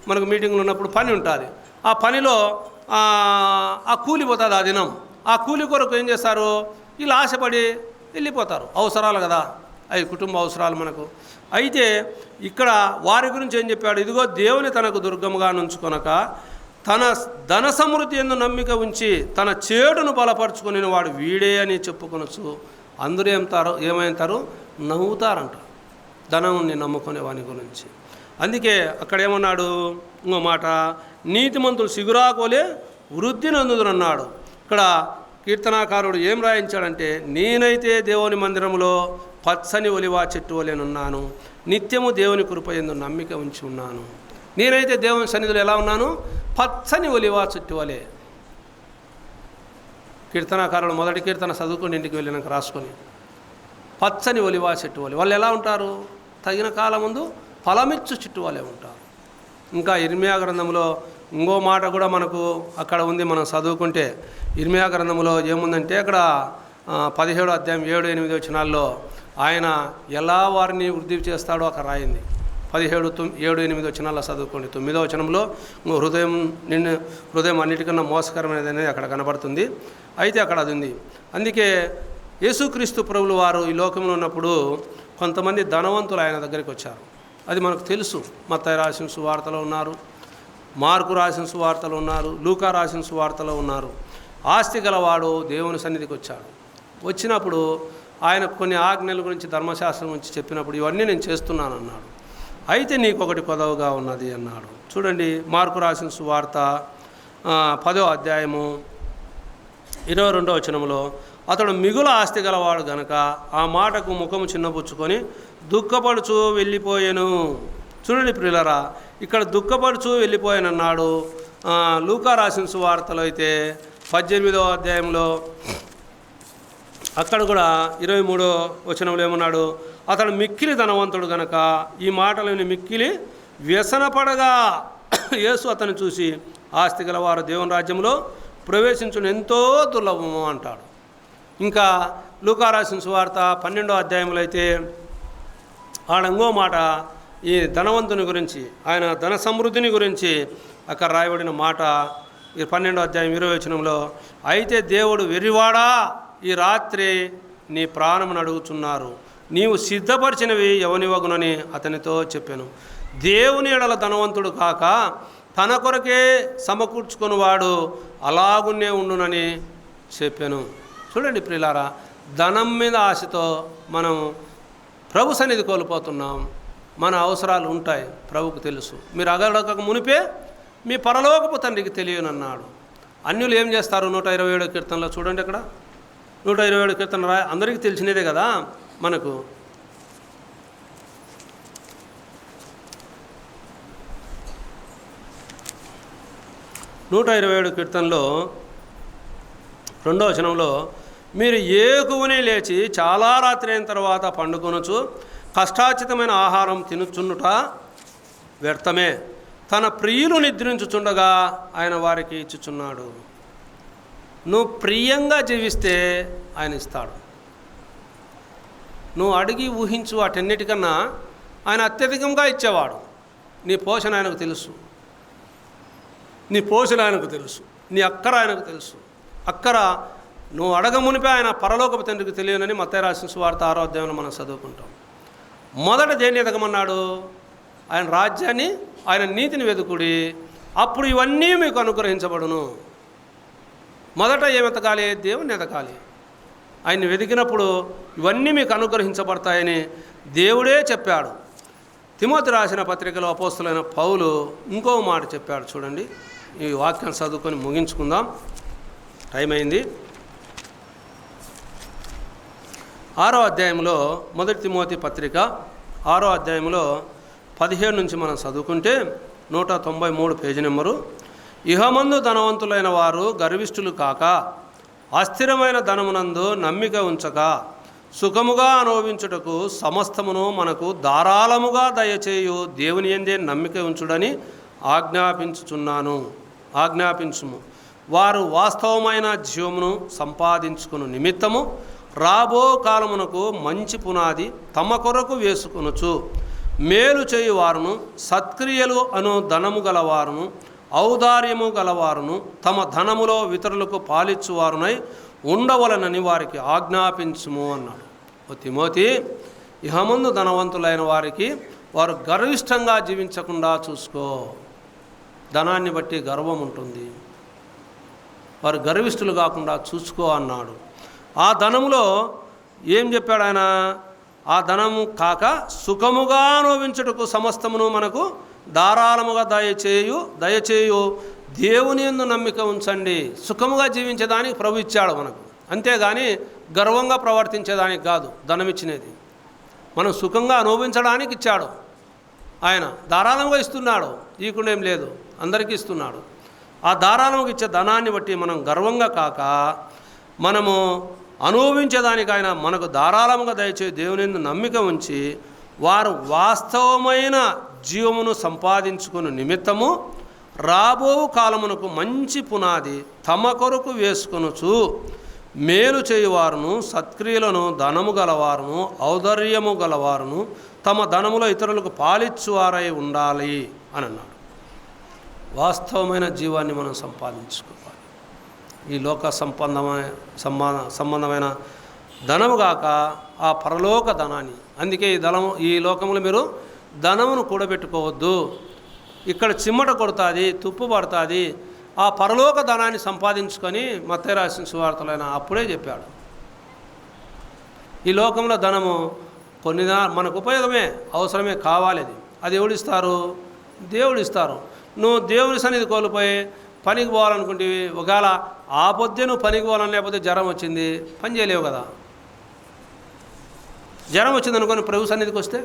మనకు మీటింగ్లు ఉన్నప్పుడు పని ఉంటుంది. ఆ పనిలో ఆ కూలి పోతుంది ఆ దినం. ఆ కూలి కొరకు ఏం చేస్తారు? వీళ్ళు ఆశపడి వెళ్ళిపోతారు. అవసరాలు కదా అవి, కుటుంబ అవసరాలు మనకు. అయితే ఇక్కడ వారి గురించి ఏం చెప్పాడు? ఇదిగో దేవుని తనకు దుర్గముగా నుంచుకొనక తన ధన సమృద్ధి యందు నమ్మిక ఉంచి తన చేటును బలపరుచుకుని వాడు వీడే అని చెప్పుకొనొచ్చు. అందరూ ఏమైతారు? నవ్వుతారంట ధనాన్ని నమ్ముకునే వాని గురించి. అందుకే అక్కడ ఏమన్నాడు? ఇంకో మాట, నీతిమంతులు సిగురాకోలే వృద్ధి నందుదురన్నాడు. ఇక్కడ కీర్తనాకారుడు ఏం రాయించాడంటే, నేనైతే దేవుని మందిరంలో పచ్చని ఒలివ చెట్టు వలెనున్నాను, నిత్యము దేవుని కృపయందు నమ్మిక ఉంచి ఉన్నాను. నేనైతే దేవుని సన్నిధిలో ఎలా ఉన్నాను? పచ్చని ఒలివ చెట్టు వలె. కీర్తనాకారుడు మొదటి కీర్తన చదువుకొని ఇంటికి వెళ్ళినాక రాసుకొని, పచ్చని ఒలివ చెట్టు వలె. వాళ్ళు ఎలా ఉంటారు? తగిన కాలం ముందు ఫలమిచ్చు చెట్టు వలె ఉంటారు. ఇంకా ఇర్మియా గ్రంథంలో ఇంకో మాట కూడా మనకు అక్కడ ఉంది, మనం చదువుకుంటే. ఇర్మియా గ్రంథంలో ఏముందంటే, అక్కడ 17వ అధ్యాయం 7-8 వచనాల్లో ఆయన ఎలా వారిని వృద్ధి చేస్తాడో అక్కడ రాయింది. 17-7-8 వచనాల్లో చదువుకోండి. 9వ వచనంలో హృదయం అన్నిటికన్నా మోసకరమైనది అనేది అక్కడ కనబడుతుంది. అయితే అక్కడ అది ఉంది. అందుకే యేసుక్రీస్తు ప్రభువులు వారు ఈ లోకంలో ఉన్నప్పుడు కొంతమంది ధనవంతులు ఆయన దగ్గరికి వచ్చారు. అది మనకు తెలుసు. మత్తయి రాసిన సువార్తలో ఉన్నారు, మార్కు రాసిన సువార్తలో ఉన్నారు, లూకా రాసిన సువార్తలో ఉన్నారు. ఆస్తి గలవాడు దేవుని సన్నిధికి వచ్చాడు. వచ్చినప్పుడు ఆయన కొన్ని ఆజ్ఞల గురించి, ధర్మశాస్త్రం గురించి చెప్పినప్పుడు ఇవన్నీ నేను చేస్తున్నాను అన్నాడు. అయితే నీకు ఒకటి కొదవగా ఉన్నది అన్నాడు. చూడండి, మార్కు రాసిన సువార్త 10వ అధ్యాయము 22వ వచనంలో, అతడు మిగుల ఆస్తి గలవాడు గనక ఆ మాటకు ముఖము చిన్నపుచ్చుకొని దుఃఖపడుచు వెళ్ళిపోయాను. చూడండి ప్రియులరా, ఇక్కడ దుఃఖపడుచు వెళ్ళిపోయానన్నాడు. లూకా రాసిన సువార్తలో అయితే 18వ అధ్యాయంలో అక్కడ కూడా 23వ వచనంలో ఏమన్నాడు? అతడు మిక్కిలి ధనవంతుడు గనక ఈ మాటలని మిక్కిలి వ్యసనపడగా యేసు అతను చూసి, ఆస్తి గలవారు దేవుని రాజ్యంలో ప్రవేశించును ఎంతో దుర్లభము అంటాడు. ఇంకా లూకా రాసిన సువార్త 12వ అధ్యాయంలో అయితే ఆడంగో మాట, ఈ ధనవంతుని గురించి, ఆయన ధన సమృద్ధిని గురించి అక్కడ రాయబడిన మాట. ఈ 12వ అధ్యాయం 20వ వచనంలో, అయితే దేవుడు వెర్రివాడా, ఈ రాత్రి నీ ప్రాణమును అడుగుచున్నారు, నీవు సిద్ధపరిచినవి ఎవనివగునని అతనితో చెప్పాను. దేవుని ఎడల ధనవంతుడు కాక తన కొరకే సమకూర్చుకునివాడు అలాగునే ఉండునని చెప్పాను. చూడండి ప్రియులారా, ధనం మీద ఆశతో మనం ప్రభు సన్నిధి కోల్పోతున్నాం. మన అవసరాలు ఉంటాయి, ప్రభుకు తెలుసు. మీరు అగడక మునిపే మీ పరలోకపు తండ్రికి తెలియనన్నాడు. అన్యులు ఏం చేస్తారు? 127వ కీర్తనలో చూడండి, అక్కడ 127వ కీర్తన అందరికీ తెలిసినదే కదా మనకు. కీర్తనలో 2వ వచనంలో, మీరు ఏకువనే లేచి చాలా రాత్రి అయిన తర్వాత పండుకొనొచ్చు కష్టాచితమైన ఆహారం తినుచున్నుట వ్యర్థమే. తన ప్రియులు నిద్రించుచుండగా ఆయన వారికి ఇచ్చుచున్నాడు. నువ్వు ప్రియంగా జీవిస్తే ఆయన ఇస్తాడు. నువ్వు అడిగి ఊహించు వాటన్నిటికన్నా ఆయన అత్యధికంగా ఇచ్చేవాడు. నీ పోషణ ఆయనకు తెలుసు, నీ పోషణ ఆయనకు తెలుసు, నీ అక్కర ఆయనకు తెలుసు. అక్కర నువ్వు అడగమునిపే ఆయన పరలోకపు తండ్రికి తెలియనని మత్తయి రాసిన సువార్త 6వ అధ్యాయంలో మనం చదువుకుంటాం. మొదట దేన్ని ఎదగమన్నాడు? ఆయన రాజ్యాన్ని, ఆయన నీతిని వెతుకుడి, అప్పుడు ఇవన్నీ మీకు అనుగ్రహించబడును. మొదట ఏమి ఎతకాలి? దేవుని ఎతకాలి. ఆయన్ని వెతికినప్పుడు ఇవన్నీ మీకు అనుగ్రహించబడతాయని దేవుడే చెప్పాడు. తిమోతి రాసిన పత్రికలో అపోస్తలుడైన పౌలు ఇంకో మాట చెప్పాడు. చూడండి, ఈ వాక్యాన్ని చదువుకొని ముగించుకుందాం, టైం అయింది. 6వ అధ్యాయంలో, మొదటి తిమోతి పత్రిక 6వ అధ్యాయంలో 17 నుంచి మనం చదువుకుంటే 193 పేజీ నెంబరు. ఇహమందు ధనవంతులైన వారు గర్విష్ఠులు కాక, అస్థిరమైన ధనమునందు నమ్మిక ఉంచక, సుఖముగా అనుభవించుటకు సమస్తమును మనకు ధారాళముగా దయచేయు దేవుని యందే నమ్మిక ఉంచుడని ఆజ్ఞాపించుము. వారు వాస్తవమైన జీవమును సంపాదించుకుని నిమిత్తము రాబో కాలమునకు మంచి పునాది తమ కొరకు వేసుకొనుచు, మేలు చేయువారును సత్క్రియలు అను ధనము గలవారును ఔదార్యము గలవారును తమ ధనములో ఇతరులకు పాలిచ్చువారునై ఉండవలనని వారికి ఆజ్ఞాపించుము అన్నాడు. ఓ తిమోతి, ఇహముందు ధనవంతులైన వారికి వారు గర్విష్టంగా జీవించకుండా చూసుకో. ధనాన్ని బట్టి గర్వం ఉంటుంది, వారు గర్విష్ఠులు కాకుండా చూసుకో అన్నాడు. ఆ ధనములో ఏం చెప్పాడు ఆయన? ఆ ధనము కాక సుఖముగా అనుభవించుటకు సమస్తమును మనకు ధారాళముగా దయచేయు దేవుని యందు నమ్మిక ఉంచండి. సుఖముగా జీవించేదానికి ప్రభు ఇచ్చాడు మనకు, అంతేగాని గర్వంగా ప్రవర్తించేదానికి కాదు ధనం ఇచ్చినది. మనం సుఖంగా అనుభవించడానికి ఇచ్చాడు ఆయన, ధారాళంగా ఇస్తున్నాడు, ఈకుండేం లేదు, అందరికీ ఇస్తున్నాడు. ఆ ధారాళంగా ఇచ్చే ధనాన్ని బట్టి మనం గర్వంగా కాక, మనము అనుభవించేదానికి ఆయన మనకు ధారాళంగా దయచేసి దేవుని యందు నమ్మిక ఉంచి, వారు వాస్తవమైన జీవమును సంపాదించుకుని నిమిత్తము రాబో కాలమునకు మంచి పునాది తమ కొరకు వేసుకొనుచు, మేలు చేయువారును సత్క్రియలను ధనము గలవారును ఔదార్యము గలవారును తమ ధనములో ఇతరులకు పాలిచ్చువారై ఉండాలి అని అన్నాడు. వాస్తవమైన జీవాన్ని మనం సంపాదించుకోవాలి. ఈ లోక సంబంధమైన ధనము కాక ఆ పరలోక ధనాన్ని. అందుకే ఈ లోకంలో మీరు ధనమును కూడబెట్టుకోవద్దు, ఇక్కడ చిమ్మట కొడుతుంది, తుప్పు పడుతుంది. ఆ పరలోక ధనాన్ని సంపాదించుకొని మత్తయి రాసిన సువార్తలైన అప్పుడే చెప్పాడు. ఈ లోకంలో ధనము కొన్ని మనకు ఉపయోగమే, అవసరమే, కావాలి. అది ఎవడిస్తారు? దేవుడు ఇస్తారు. నువ్వు దేవుని సన్నిధి కోల్పోయి పనికి పోవాలనుకుంటే, ఒకవేళ ఆ పొద్దే నువ్వు పనికి పోవాలని, లేకపోతే జ్వరం వచ్చింది, పని చేయలేవు కదా. జ్వరం వచ్చింది అనుకొని ప్రభు సన్నిధికి వస్తే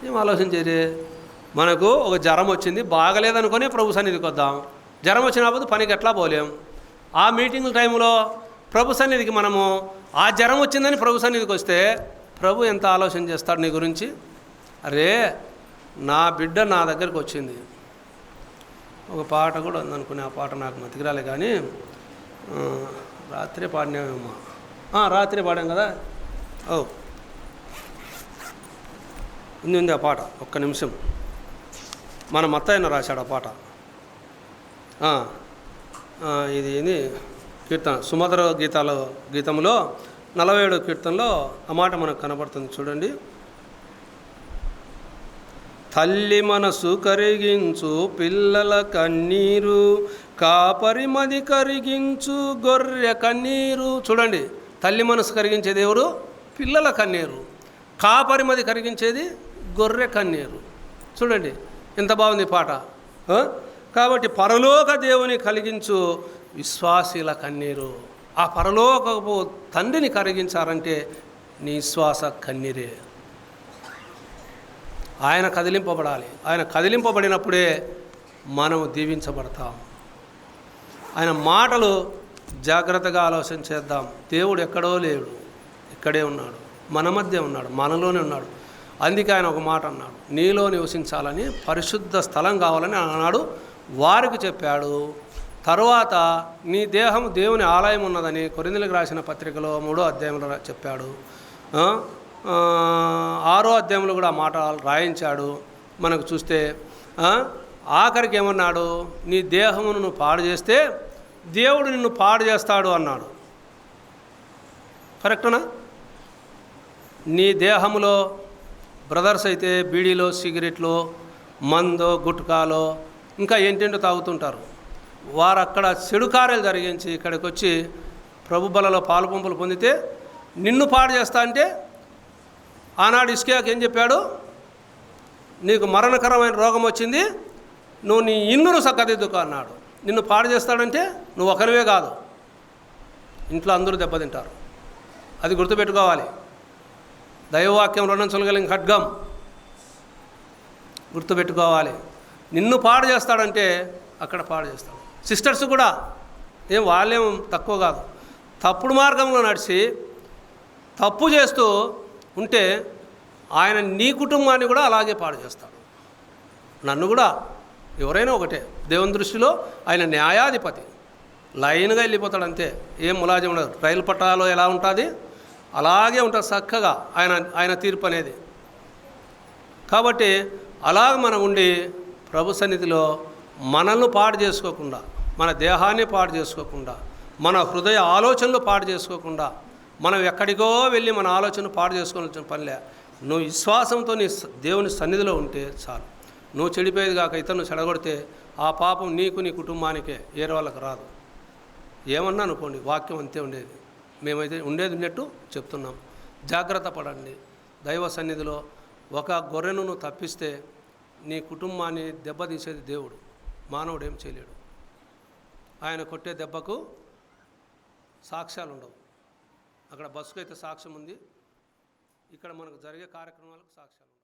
ఏం ఆలోచించేది? మనకు ఒక జ్వరం వచ్చింది, బాగలేదనుకొని ప్రభు సన్నిధికి వద్దాం. జ్వరం వచ్చినప్పుడు పనికి ఎట్లా పోలేం. ఆ మీటింగ్ టైంలో ప్రభు సన్నిధికి మనము ఆ జ్వరం వచ్చిందని ప్రభు సన్నిధికి వస్తే ప్రభు ఎంత ఆలోచన చేస్తాడు నీ గురించి? అరే, నా బిడ్డ నా దగ్గరికి వచ్చింది. ఒక పాట కూడా ఉందనుకునే, ఆ పాట నాకు మతికిరాలే, కానీ రాత్రి పాడినామేమో. రాత్రి పాడాం కదా. ఉంది ఆ పాట, ఒక్క నిమిషం. మన మత్తయ్య రాశాడు ఆ పాట. ఇది కీర్తన, సుమధుర గీతంలో 47వ కీర్తనలో ఆ మాట మనకు కనబడుతుంది. చూడండి. తల్లి మనసు కరిగించు పిల్లల కన్నీరు, కాపరి మది కరిగించు గొర్రె కన్నీరు. చూడండి, తల్లి మనసు కరిగించేది ఎవరు? పిల్లల కన్నీరు. కాపరి మది కరిగించేది గొర్రె కన్నీరు. చూడండి ఎంత బాగుంది పాట. కాబట్టి పరలోక దేవుని కలిగించు విశ్వాసీల కన్నీరు. ఆ పరలోకపు తండ్రిని కరిగించారంటే నీ విశ్వాస కన్నీరే. ఆయన కదిలింపబడాలి. ఆయన కదిలింపబడినప్పుడే మనము దీవించబడతాం. ఆయన మాటలు జాగ్రత్తగా ఆలోచన చేద్దాం. దేవుడు ఎక్కడో లేడు, ఇక్కడే ఉన్నాడు, మన మధ్య ఉన్నాడు, మనలోనే ఉన్నాడు. అందుకే ఆయన ఒక మాట అన్నాడు, నీలో నివసించాలని పరిశుద్ధ స్థలం కావాలని అన్నాడు, వారికి చెప్పాడు. తరువాత నీ దేహం దేవుని ఆలయం ఉన్నదని కొరింథీయులకు రాసిన పత్రికలో 3వ అధ్యాయంలో చెప్పాడు. 6వ అధ్యాయంలో కూడా ఆ మాట రాయించాడు. మనకు చూస్తే ఆఖరికి ఏమన్నాడు, నీ దేహమును నువ్వు పాడు చేస్తే దేవుడు నిన్ను పాడు చేస్తాడు అన్నాడు. కరెక్టునా? నీ దేహంలో బ్రదర్స్ అయితే బీడీలో, సిగరెట్లో, మందో, గుట్కాలో ఇంకా ఏంటంటో తాగుతుంటారు. వారు అక్కడ చెడు కార్యాలు జరిగించి ఇక్కడికి వచ్చి ప్రభు బలలో పాలు పంపులు పొందితే నిన్ను పాడు చేస్తా అంటే ఆనాడు ఇస్కియాకు ఏం చెప్పాడు, నీకు మరణకరమైన రోగం వచ్చింది, నువ్వు నీ ఇల్లును చక్కదిద్దుకో అన్నాడు. నిన్ను పాడు చేస్తాడంటే నువ్వు ఒకరివే కాదు, ఇంట్లో అందరూ దెబ్బతింటారు. అది గుర్తుపెట్టుకోవాలి. దైవవాక్యం రుణించగలిగిన ఖడ్గం గుర్తుపెట్టుకోవాలి. నిన్ను పాడు చేస్తాడంటే అక్కడ పాడు చేస్తాడు. సిస్టర్స్ కూడా వాళ్ళేం తక్కువ కాదు. తప్పుడు మార్గంలో నడిచి తప్పు చేస్తూ ఉంటే ఆయన నీ కుటుంబాన్ని కూడా అలాగే పాడు చేస్తాడు. నన్ను కూడా ఎవరైనా ఒకటే. దేవుని దృష్టిలో ఆయన న్యాయాధిపతి. లైన్గా వెళ్ళిపోతాడు అంతే, ఏం ములాజం ఉండదు. రైలు పట్టాలో ఎలా ఉంటుంది అలాగే ఉంటుంది చక్కగా ఆయన తీర్పు అనేది. కాబట్టి అలాగ మనం ఉండి ప్రభు సన్నిధిలో మనల్ని పాడు చేసుకోకుండా, మన దేహాన్ని పాడు చేసుకోకుండా, మన హృదయ ఆలోచనలు పాడు చేసుకోకుండా, మనం ఎక్కడికో వెళ్ళి మన ఆలోచన పాడు చేసుకోవాల్సిన పనిలే. నువ్వు విశ్వాసంతో నీ దేవుని సన్నిధిలో ఉంటే చాలు. నువ్వు చెడిపోయేది కాక ఇతరును చెడగొడితే ఆ పాపం నీకు, నీ కుటుంబానికే, ఏరే వాళ్ళకి రాదు. ఏమన్నా అనుకోండి, వాక్యం అంతే ఉండేది. మేమైతే ఉండేది ఉన్నట్టు చెప్తున్నాం. జాగ్రత్త పడండి. దైవ సన్నిధిలో ఒక గొర్రెను నువ్వు తప్పిస్తే నీ కుటుంబాన్ని దెబ్బతీసేది దేవుడు, మానవుడు ఏం చేయలేడు. ఆయన కొట్టే దెబ్బకు సాక్ష్యాలు ఉండవు. అక్కడ బస్సుకు అయితే సాక్ష్యం ఉంది, ఇక్కడ మనకు జరిగే కార్యక్రమాలకు సాక్ష్యాలు